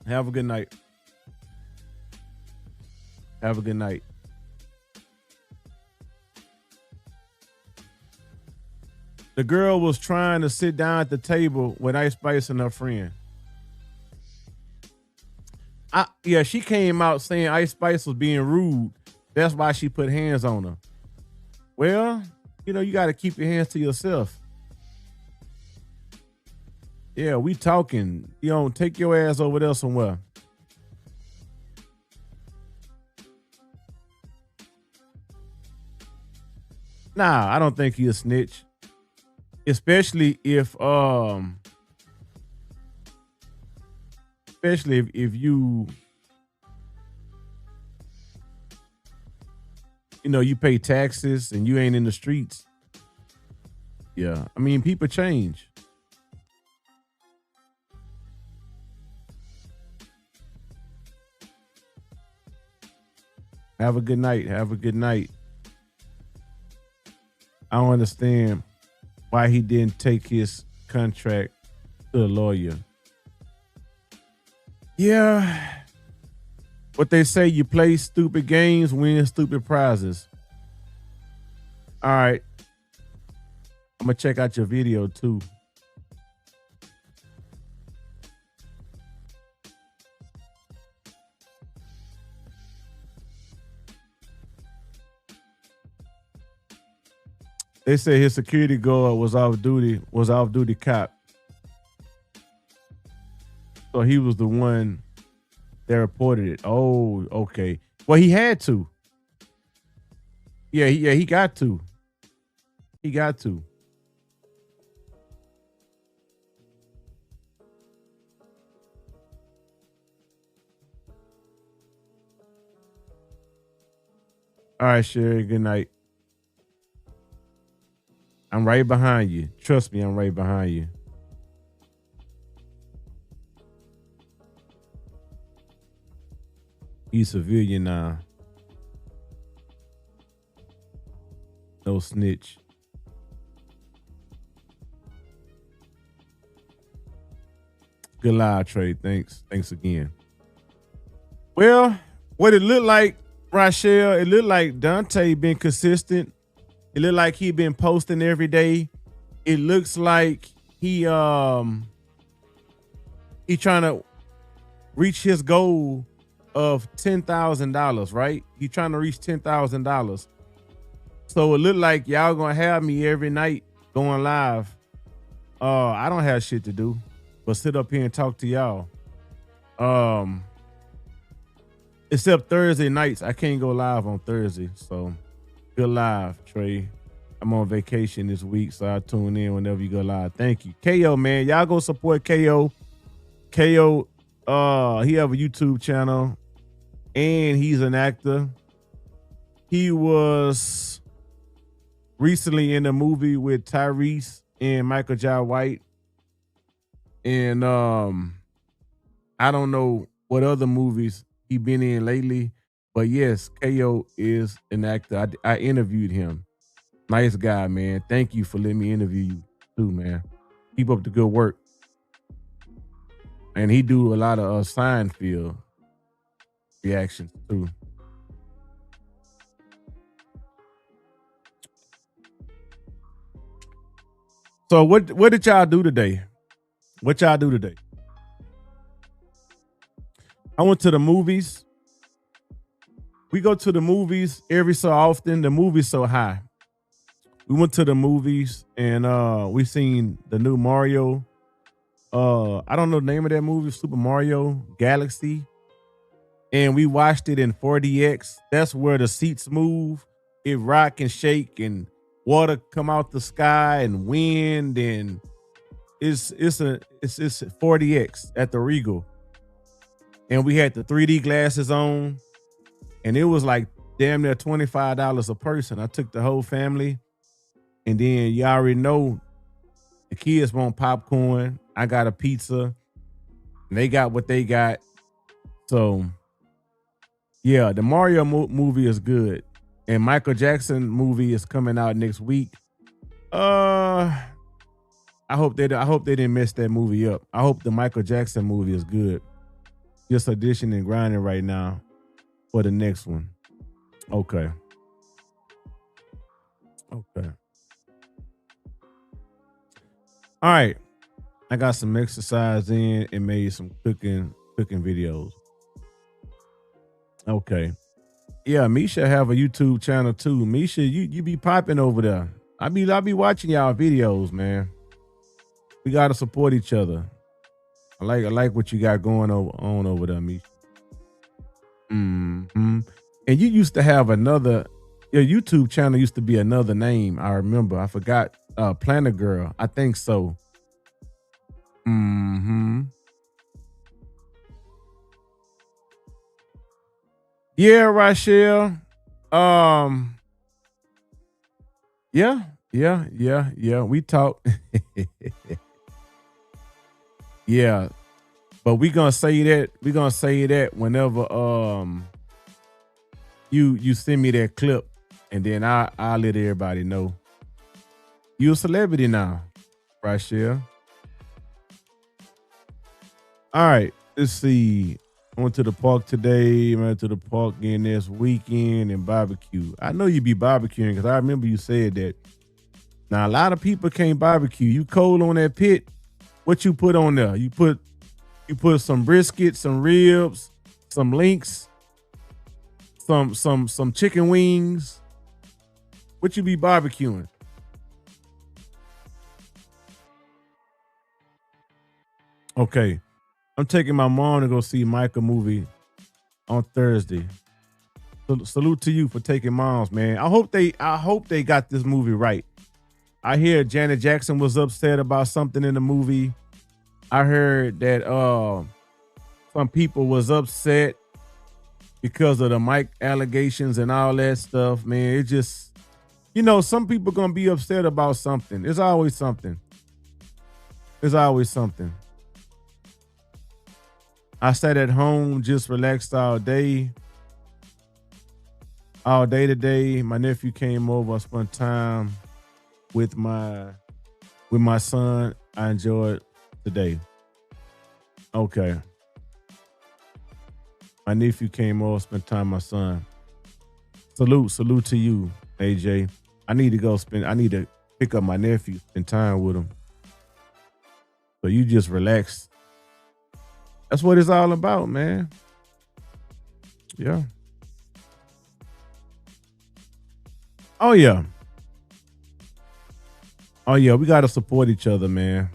Have a good night. Have a good night. The girl was trying to sit down at the table with Ice Spice and her friend. Yeah, she came out saying Ice Spice was being rude. That's why she put hands on her. Well, you got to keep your hands to yourself. Yeah, we talking. Take your ass over there somewhere. Nah, I don't think he a snitch. Especially if you you pay taxes and you ain't in the streets. Yeah, I mean, people change. Have a good night. Have a good night. I don't understand why he didn't take his contract to a lawyer. Yeah. What they say, you play stupid games, win stupid prizes. All right. I'm going to check out your video too. They say his security guard was off duty cop. So he was the one that reported it. Oh, okay. Well, he had to. Yeah, he got to. He got to. All right, Sherry, good night. I'm right behind you. Trust me, I'm right behind you. He's civilian now. No snitch. Good live, Trey. Thanks again. Well, what it looked like, Rochelle, it looked like Dontay been consistent. It looked like he been posting every day. It looks like he trying to reach his goal of $10,000, right? He trying to reach $10,000. So it looked like y'all gonna have me every night going live. I don't have shit to do but sit up here and talk to y'all. Except Thursday nights, I can't go live on Thursday. So good live, Trey. I'm on vacation this week, so I'll tune in whenever you go live. Thank you. KO, man. Y'all go support KO. KO, he have a YouTube channel, and he's an actor. He was recently in a movie with Tyrese and Michael Jai White. And I don't know what other movies he been in lately, but yes, KO is an actor. I interviewed him. Nice guy, man. Thank you for letting me interview you too, man. Keep up the good work. And he do a lot of Seinfeld reactions too. So what did y'all do today? What y'all do today? I went to the movies. we go to the movies every so often. The movie's so high. We went to the movies and we seen the new Mario. I don't know the name of that movie, Super Mario Galaxy. And we watched it in 4DX. That's where the seats move. It rock and shake and water come out the sky and wind, and it's 4DX at the Regal. And we had the 3D glasses on, and it was like damn near $25 a person. I took the whole family, and then you already know the kids want popcorn. I got a pizza, and they got what they got. So yeah, the Mario movie is good, and Michael Jackson movie is coming out next week. I hope they didn't mess that movie up. I hope the Michael Jackson movie is good. Just auditioning and grinding right now for the next one. Okay. Okay. All right. I got some exercise in and made some cooking videos. Okay. Yeah, Misha have a YouTube channel too. Misha, you be popping over there. I be watching y'all videos, man. We gotta support each other. I like what you got going on over there, Misha. Mm-hmm. And you used to have your YouTube channel used to be another name. I remember. I forgot. Planner Girl. I think so. Mm-hmm. Yeah, Rachel. Yeah. We talk. Yeah. But we gonna say that whenever you send me that clip, and then I'll let everybody know. You a celebrity now, Rachel. All right, let's see. I went to the park today. Went to the park again this weekend and barbecue. I know you be barbecuing because I remember you said that. Now a lot of people can't barbecue. You cold on that pit. What you put on there? You put some brisket, some ribs, some links, some chicken wings. What you be barbecuing? Okay. I'm taking my mom to go see Micah movie on Thursday. Salute to you for taking moms, man. I hope they got this movie right. I hear Janet Jackson was upset about something in the movie. I heard that some people was upset because of the mic allegations and all that stuff, man. It just, some people gonna be upset about something. There's always something. I sat at home, just relaxed all day today. My nephew came over. I spent time with my son. I enjoyed today. Okay. My nephew came over, spent time with my son. Salute to you, AJ. I need to pick up my nephew, spend time with him. So you just relax. That's what it's all about, man. Yeah. Oh yeah. We got to support each other, man.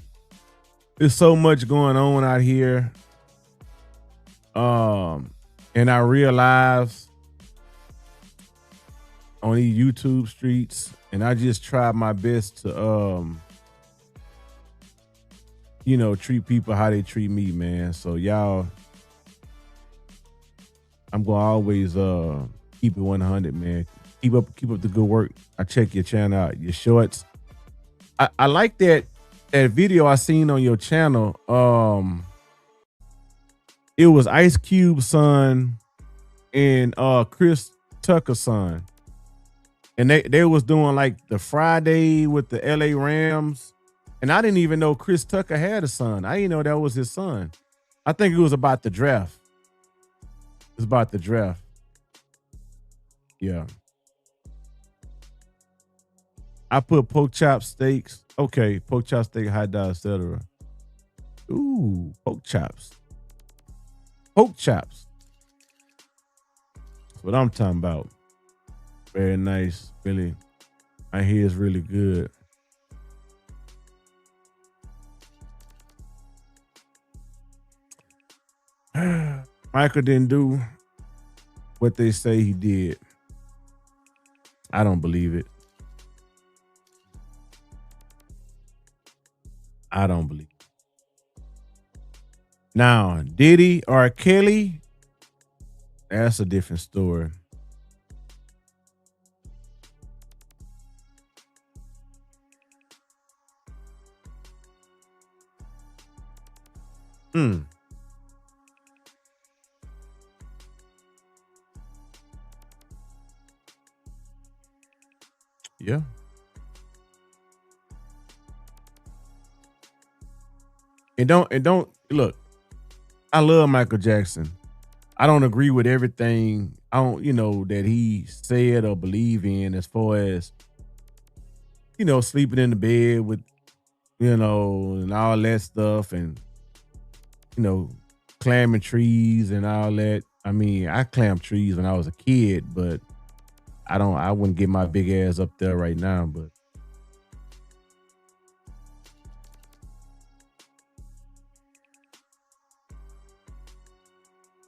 There's so much going on out here. And I realize on these YouTube streets, and I just try my best to treat people how they treat me, man. So y'all, I'm gonna always keep it 100, man. Keep up the good work. I check your channel out, your shorts. I like that video I seen on your channel. It was Ice Cube's son and Chris Tucker's son. And they was doing like the Friday with the LA Rams. And I didn't even know Chris Tucker had a son. I didn't know that was his son. I think it was about the draft. It's about the draft. Yeah. I put pork chop steaks. Okay, pork chop steak, hot dog, etc. Ooh, pork chops. Pork chops. what I'm talking about. Very nice. Really, I hear it's really good. Michael didn't do what they say he did. I don't believe it. I don't believe it. Now, Diddy or Kelly, that's a different story. Hmm. Yeah. And don't look. I love Michael Jackson. I don't agree with everything I don't, that he said or believe in as far as, sleeping in the bed with, and all that stuff and, you know, climbing trees and all that. I mean, I climbed trees when I was a kid, but I wouldn't get my big ass up there right now, but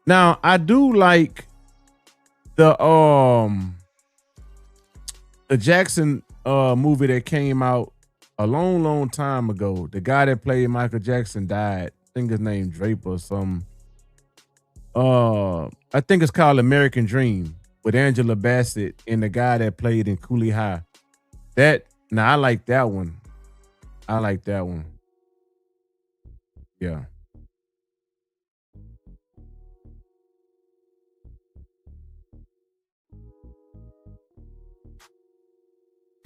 now I do like the the Jackson movie that came out a long, long time ago. The guy that played Michael Jackson died. I think his name Draper or something. I think it's called American Dream with Angela Bassett and the guy that played in Cooley High. I like that one. I like that one. Yeah.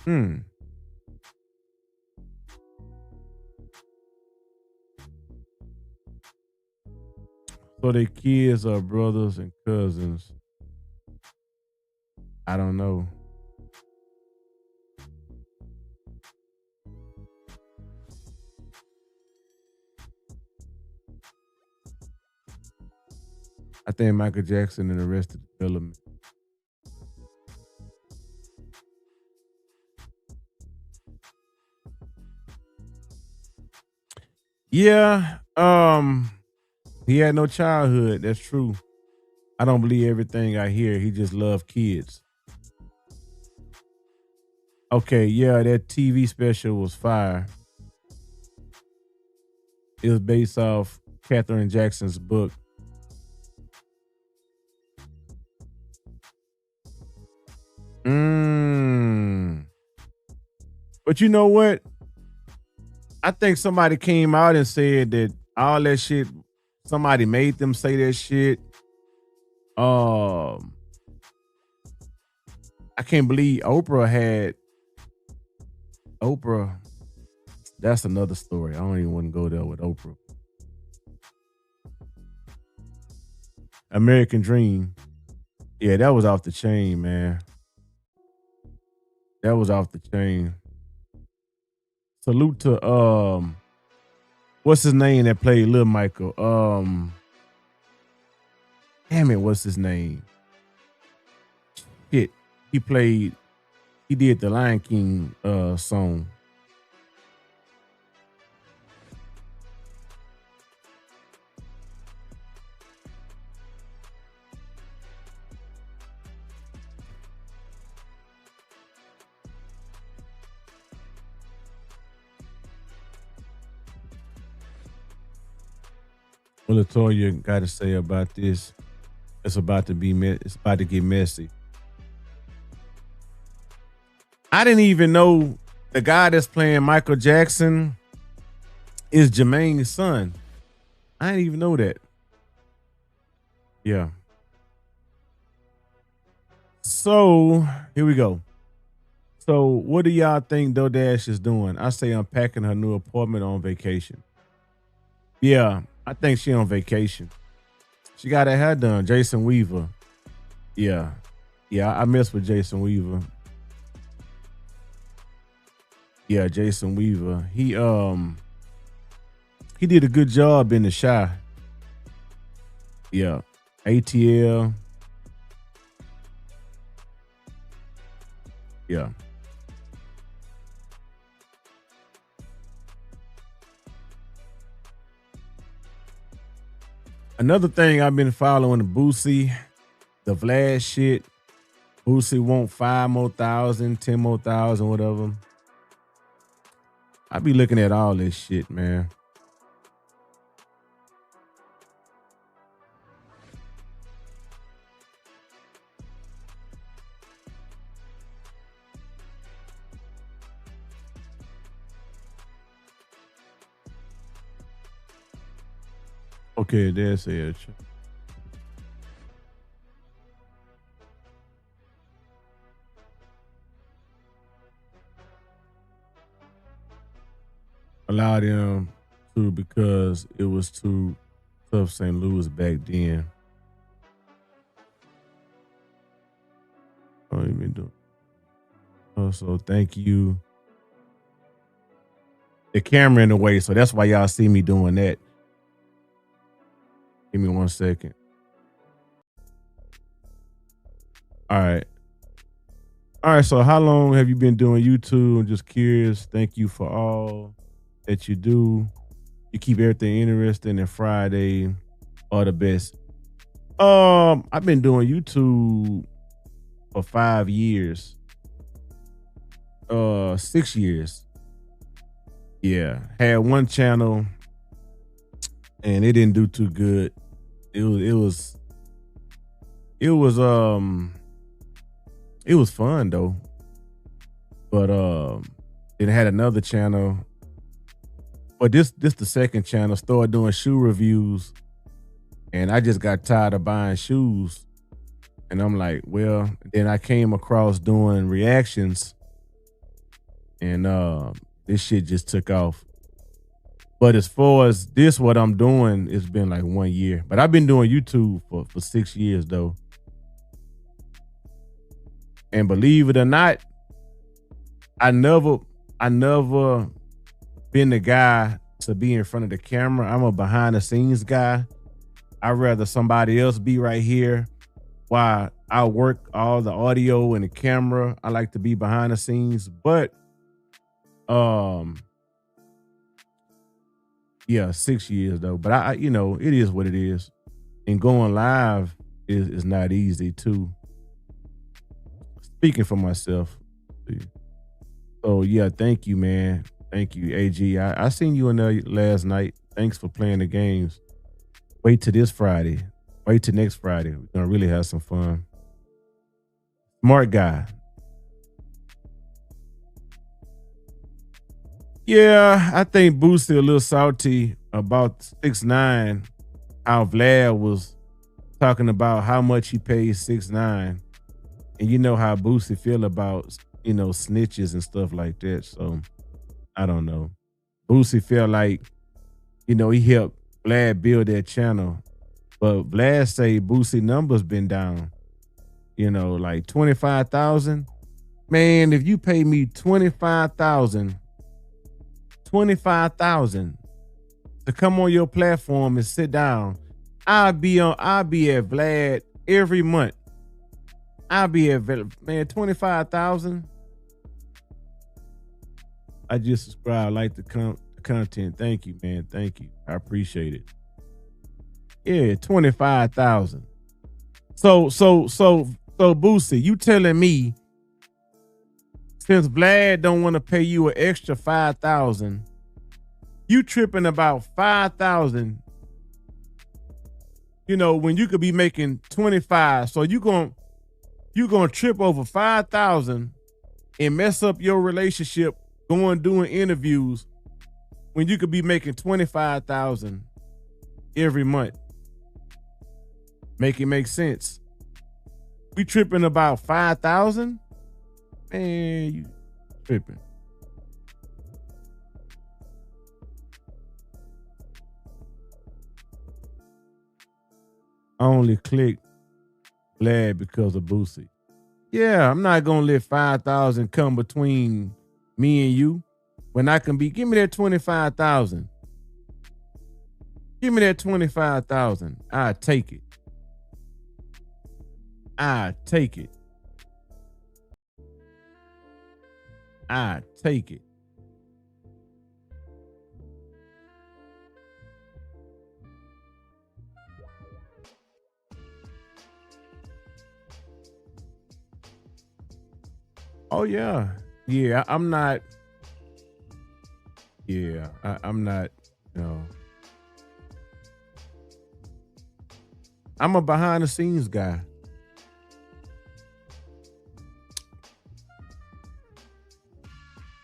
Hmm. So their kids are brothers and cousins. I don't know. I think Michael Jackson and the rest of the development. Yeah. He had no childhood. That's true. I don't believe everything I hear. He just loved kids. Okay, yeah, that TV special was fire. It was based off Katherine Jackson's book. Mm. But you know what? I think somebody came out and said that all that shit, somebody made them say that shit. Um, I can't believe Oprah. That's another story. I don't even want to go there with Oprah. American Dream. Yeah, that was off the chain, man. That was off the chain. Salute to what's his name that played Lil Michael? Damn it, what's his name? Shit. He did the Lion King song. What Latoya got to say about this? It's about to it's about to get messy. I didn't even know the guy that's playing Michael Jackson is Jermaine's son. I didn't even know that. Yeah. So here we go. So what do y'all think DoDash is doing? I say unpacking her new apartment on vacation. Yeah, I think she on vacation. She got her hair done. Jason Weaver. Yeah. Yeah, I mess with Jason Weaver. Yeah, Jason Weaver. He did a good job in The Shy. Yeah. ATL. Yeah. Another thing I've been following the Boosie, the Vlad shit. Boosie want 5 more thousand, 10 more thousand, whatever. I be looking at all this shit, man. Okay, there's it. Allow them to because it was too tough St. Louis back then. Oh, you been doing? Also, thank you. The camera in the way, so that's why y'all see me doing that. Give me 1 second. All right. All right, so how long have you been doing YouTube? I'm just curious. Thank you for all that you do. You keep everything interesting, and Friday are the best. I've been doing YouTube for 5 years. 6 years. Yeah. Had one channel and it didn't do too good. It was fun though. But then I had another channel. But this the second channel, started doing shoe reviews. And I just got tired of buying shoes. And I'm like, well, then I came across doing reactions. And this shit just took off. But as far as this, what I'm doing, it's been like 1 year. But I've been doing YouTube for 6 years though. And believe it or not, I never been the guy to be in front of the camera. I'm a behind the scenes guy. I'd rather somebody else be right here while I work all the audio and the camera. I like to be behind the scenes, but yeah, 6 years though. But I it is what it is. And going live is not easy too. Speaking for myself. So yeah, thank you, man. Thank you, AG. I seen you in there last night. Thanks for playing the games. Wait till this Friday. Wait till next Friday. We're gonna really have some fun. Smart guy. Yeah, I think Boosie a little salty about 6ix9ine. How Vlad was talking about how much he paid 6ix9ine. And you know how Boosie feel about, snitches and stuff like that. So I don't know. Boosie felt like, he helped Vlad build that channel. But Vlad say Boosie numbers been down. Like 25,000. Man, if you pay me 25,000 to come on your platform and sit down, I'll be at Vlad every month. I'll be at Vlad, man, 25,000. I just subscribe, like the content. Thank you, man. Thank you. I appreciate it. Yeah, 25,000. So Boosie, you telling me since Vlad don't want to pay you an extra 5,000, you tripping about 5,000, when you could be making 25. So you gonna trip over 5,000 and mess up your relationship doing interviews when you could be making 25,000 every month. Make it make sense. We tripping about 5,000? Man, you tripping. I only clicked Vlad because of Boosie. Yeah, I'm not gonna let 5,000 come between me and you when I can give me that 25,000. Give me that 25,000. I take it. I take it. I take it. Oh yeah. Yeah, I'm not. Yeah, I'm not, you know. I'm a behind the scenes guy.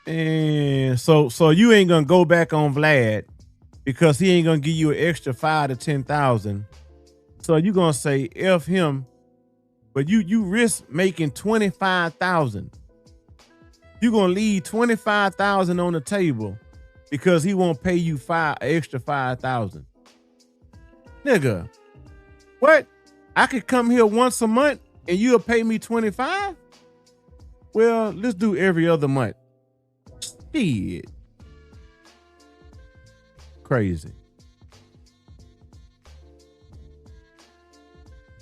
And so you ain't gonna go back on Vlad because he ain't gonna give you an extra 5 to 10,000. So you gonna say F him, but you risk making 25,000. You gonna leave 25,000 on the table because he won't pay you extra 5,000. Nigga, what? I could come here once a month and you'll pay me 25? Well, let's do every other month. Shit. Crazy.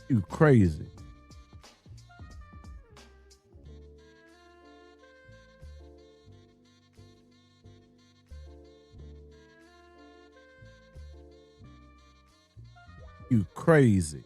You crazy. You crazy.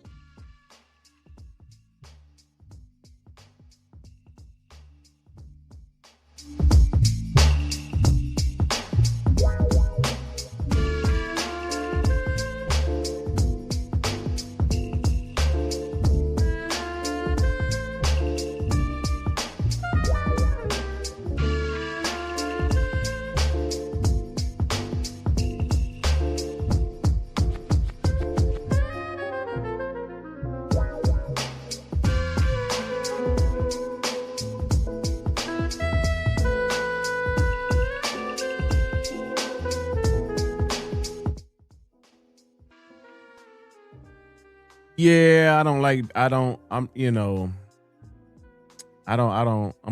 Yeah, I'm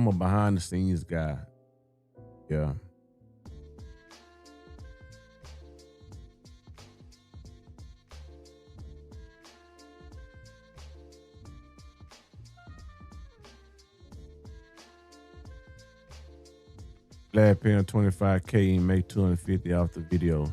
a behind the scenes guy. Yeah. Glad paying 25K and make 250 off the video.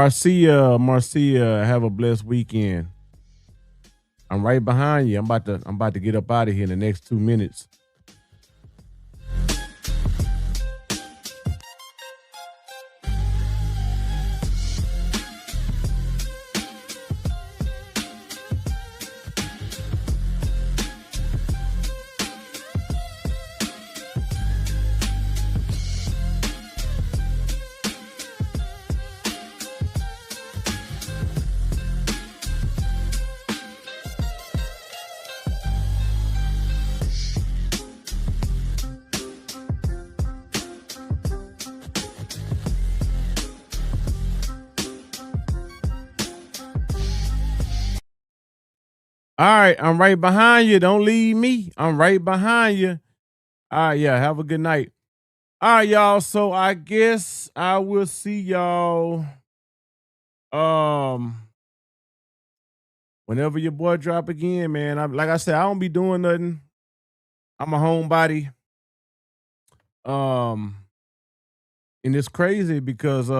Marcia, have a blessed weekend. I'm right behind you. I'm about to get up out of here in the next 2 minutes. All right, I'm right behind you. Don't leave me. I'm right behind you. All right, yeah, have a good night. All right, y'all. So I guess I will see y'all um whenever your boy drop again, man. Like I said, I don't be doing nothing. I'm a homebody. Um and it's crazy because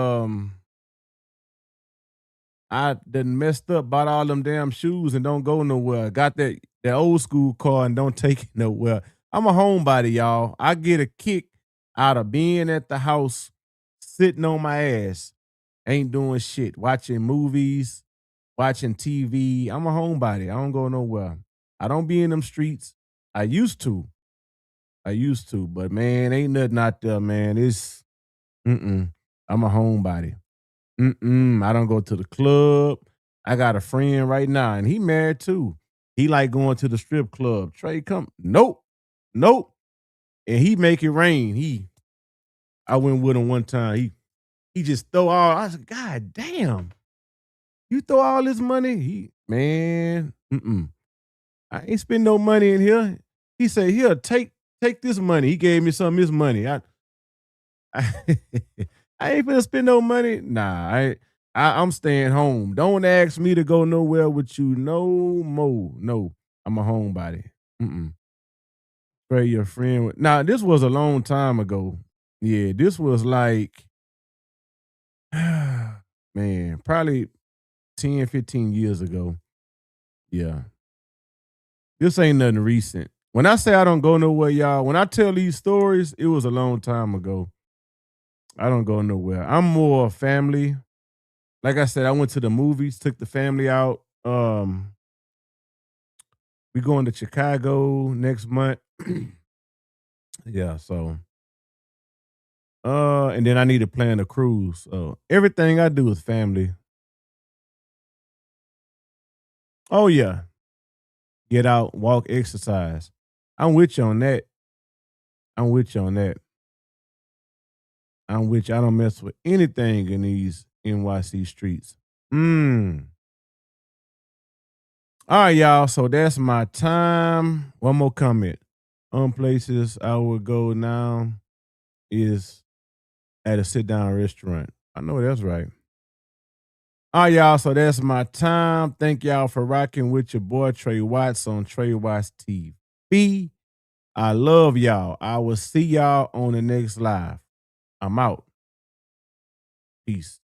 I done messed up, bought all them damn shoes and don't go nowhere. Got that old school car and don't take it nowhere. I'm a homebody, y'all. I get a kick out of being at the house, sitting on my ass, ain't doing shit, watching movies, watching TV. I'm a homebody. I don't go nowhere. I don't be in them streets. I used to. But man, ain't nothing out there, man. I'm a homebody. I don't go to the club. I got a friend right now, and he married too. He like going to the strip club. Trey, come. Nope. Nope. And he make it rain. I went with him one time. He just throw all. I said, God damn, you throw all this money. Man, I ain't spend no money in here. He said, here, take this money. He gave me some of his money. I, I ain't finna spend no money. Nah, I'm staying home. Don't ask me to go nowhere with you no more. No, I'm a homebody. Pray your friend. Nah, this was a long time ago. Yeah, this was like, man, probably 10, 15 years ago. Yeah. This ain't nothing recent. When I say I don't go nowhere, y'all, when I tell these stories, it was a long time ago. I don't go nowhere. I'm more family. Like I said, I went to the movies, took the family out. We going to Chicago next month. Yeah, so and then I need to plan a cruise. So everything I do is family. Oh yeah. Get out, walk, exercise. I'm with you on that. I'm with you on that. I'm with you. I don't mess with anything in these NYC streets. Mm. All right, y'all. So that's my time. One more comment. Places I would go now is at a sit down restaurant. I know that's right. All right, y'all. So that's my time. Thank y'all for rocking with your boy Trey Watts on Trey Watts TV. I love y'all. I will see y'all on the next live. I'm out. Peace.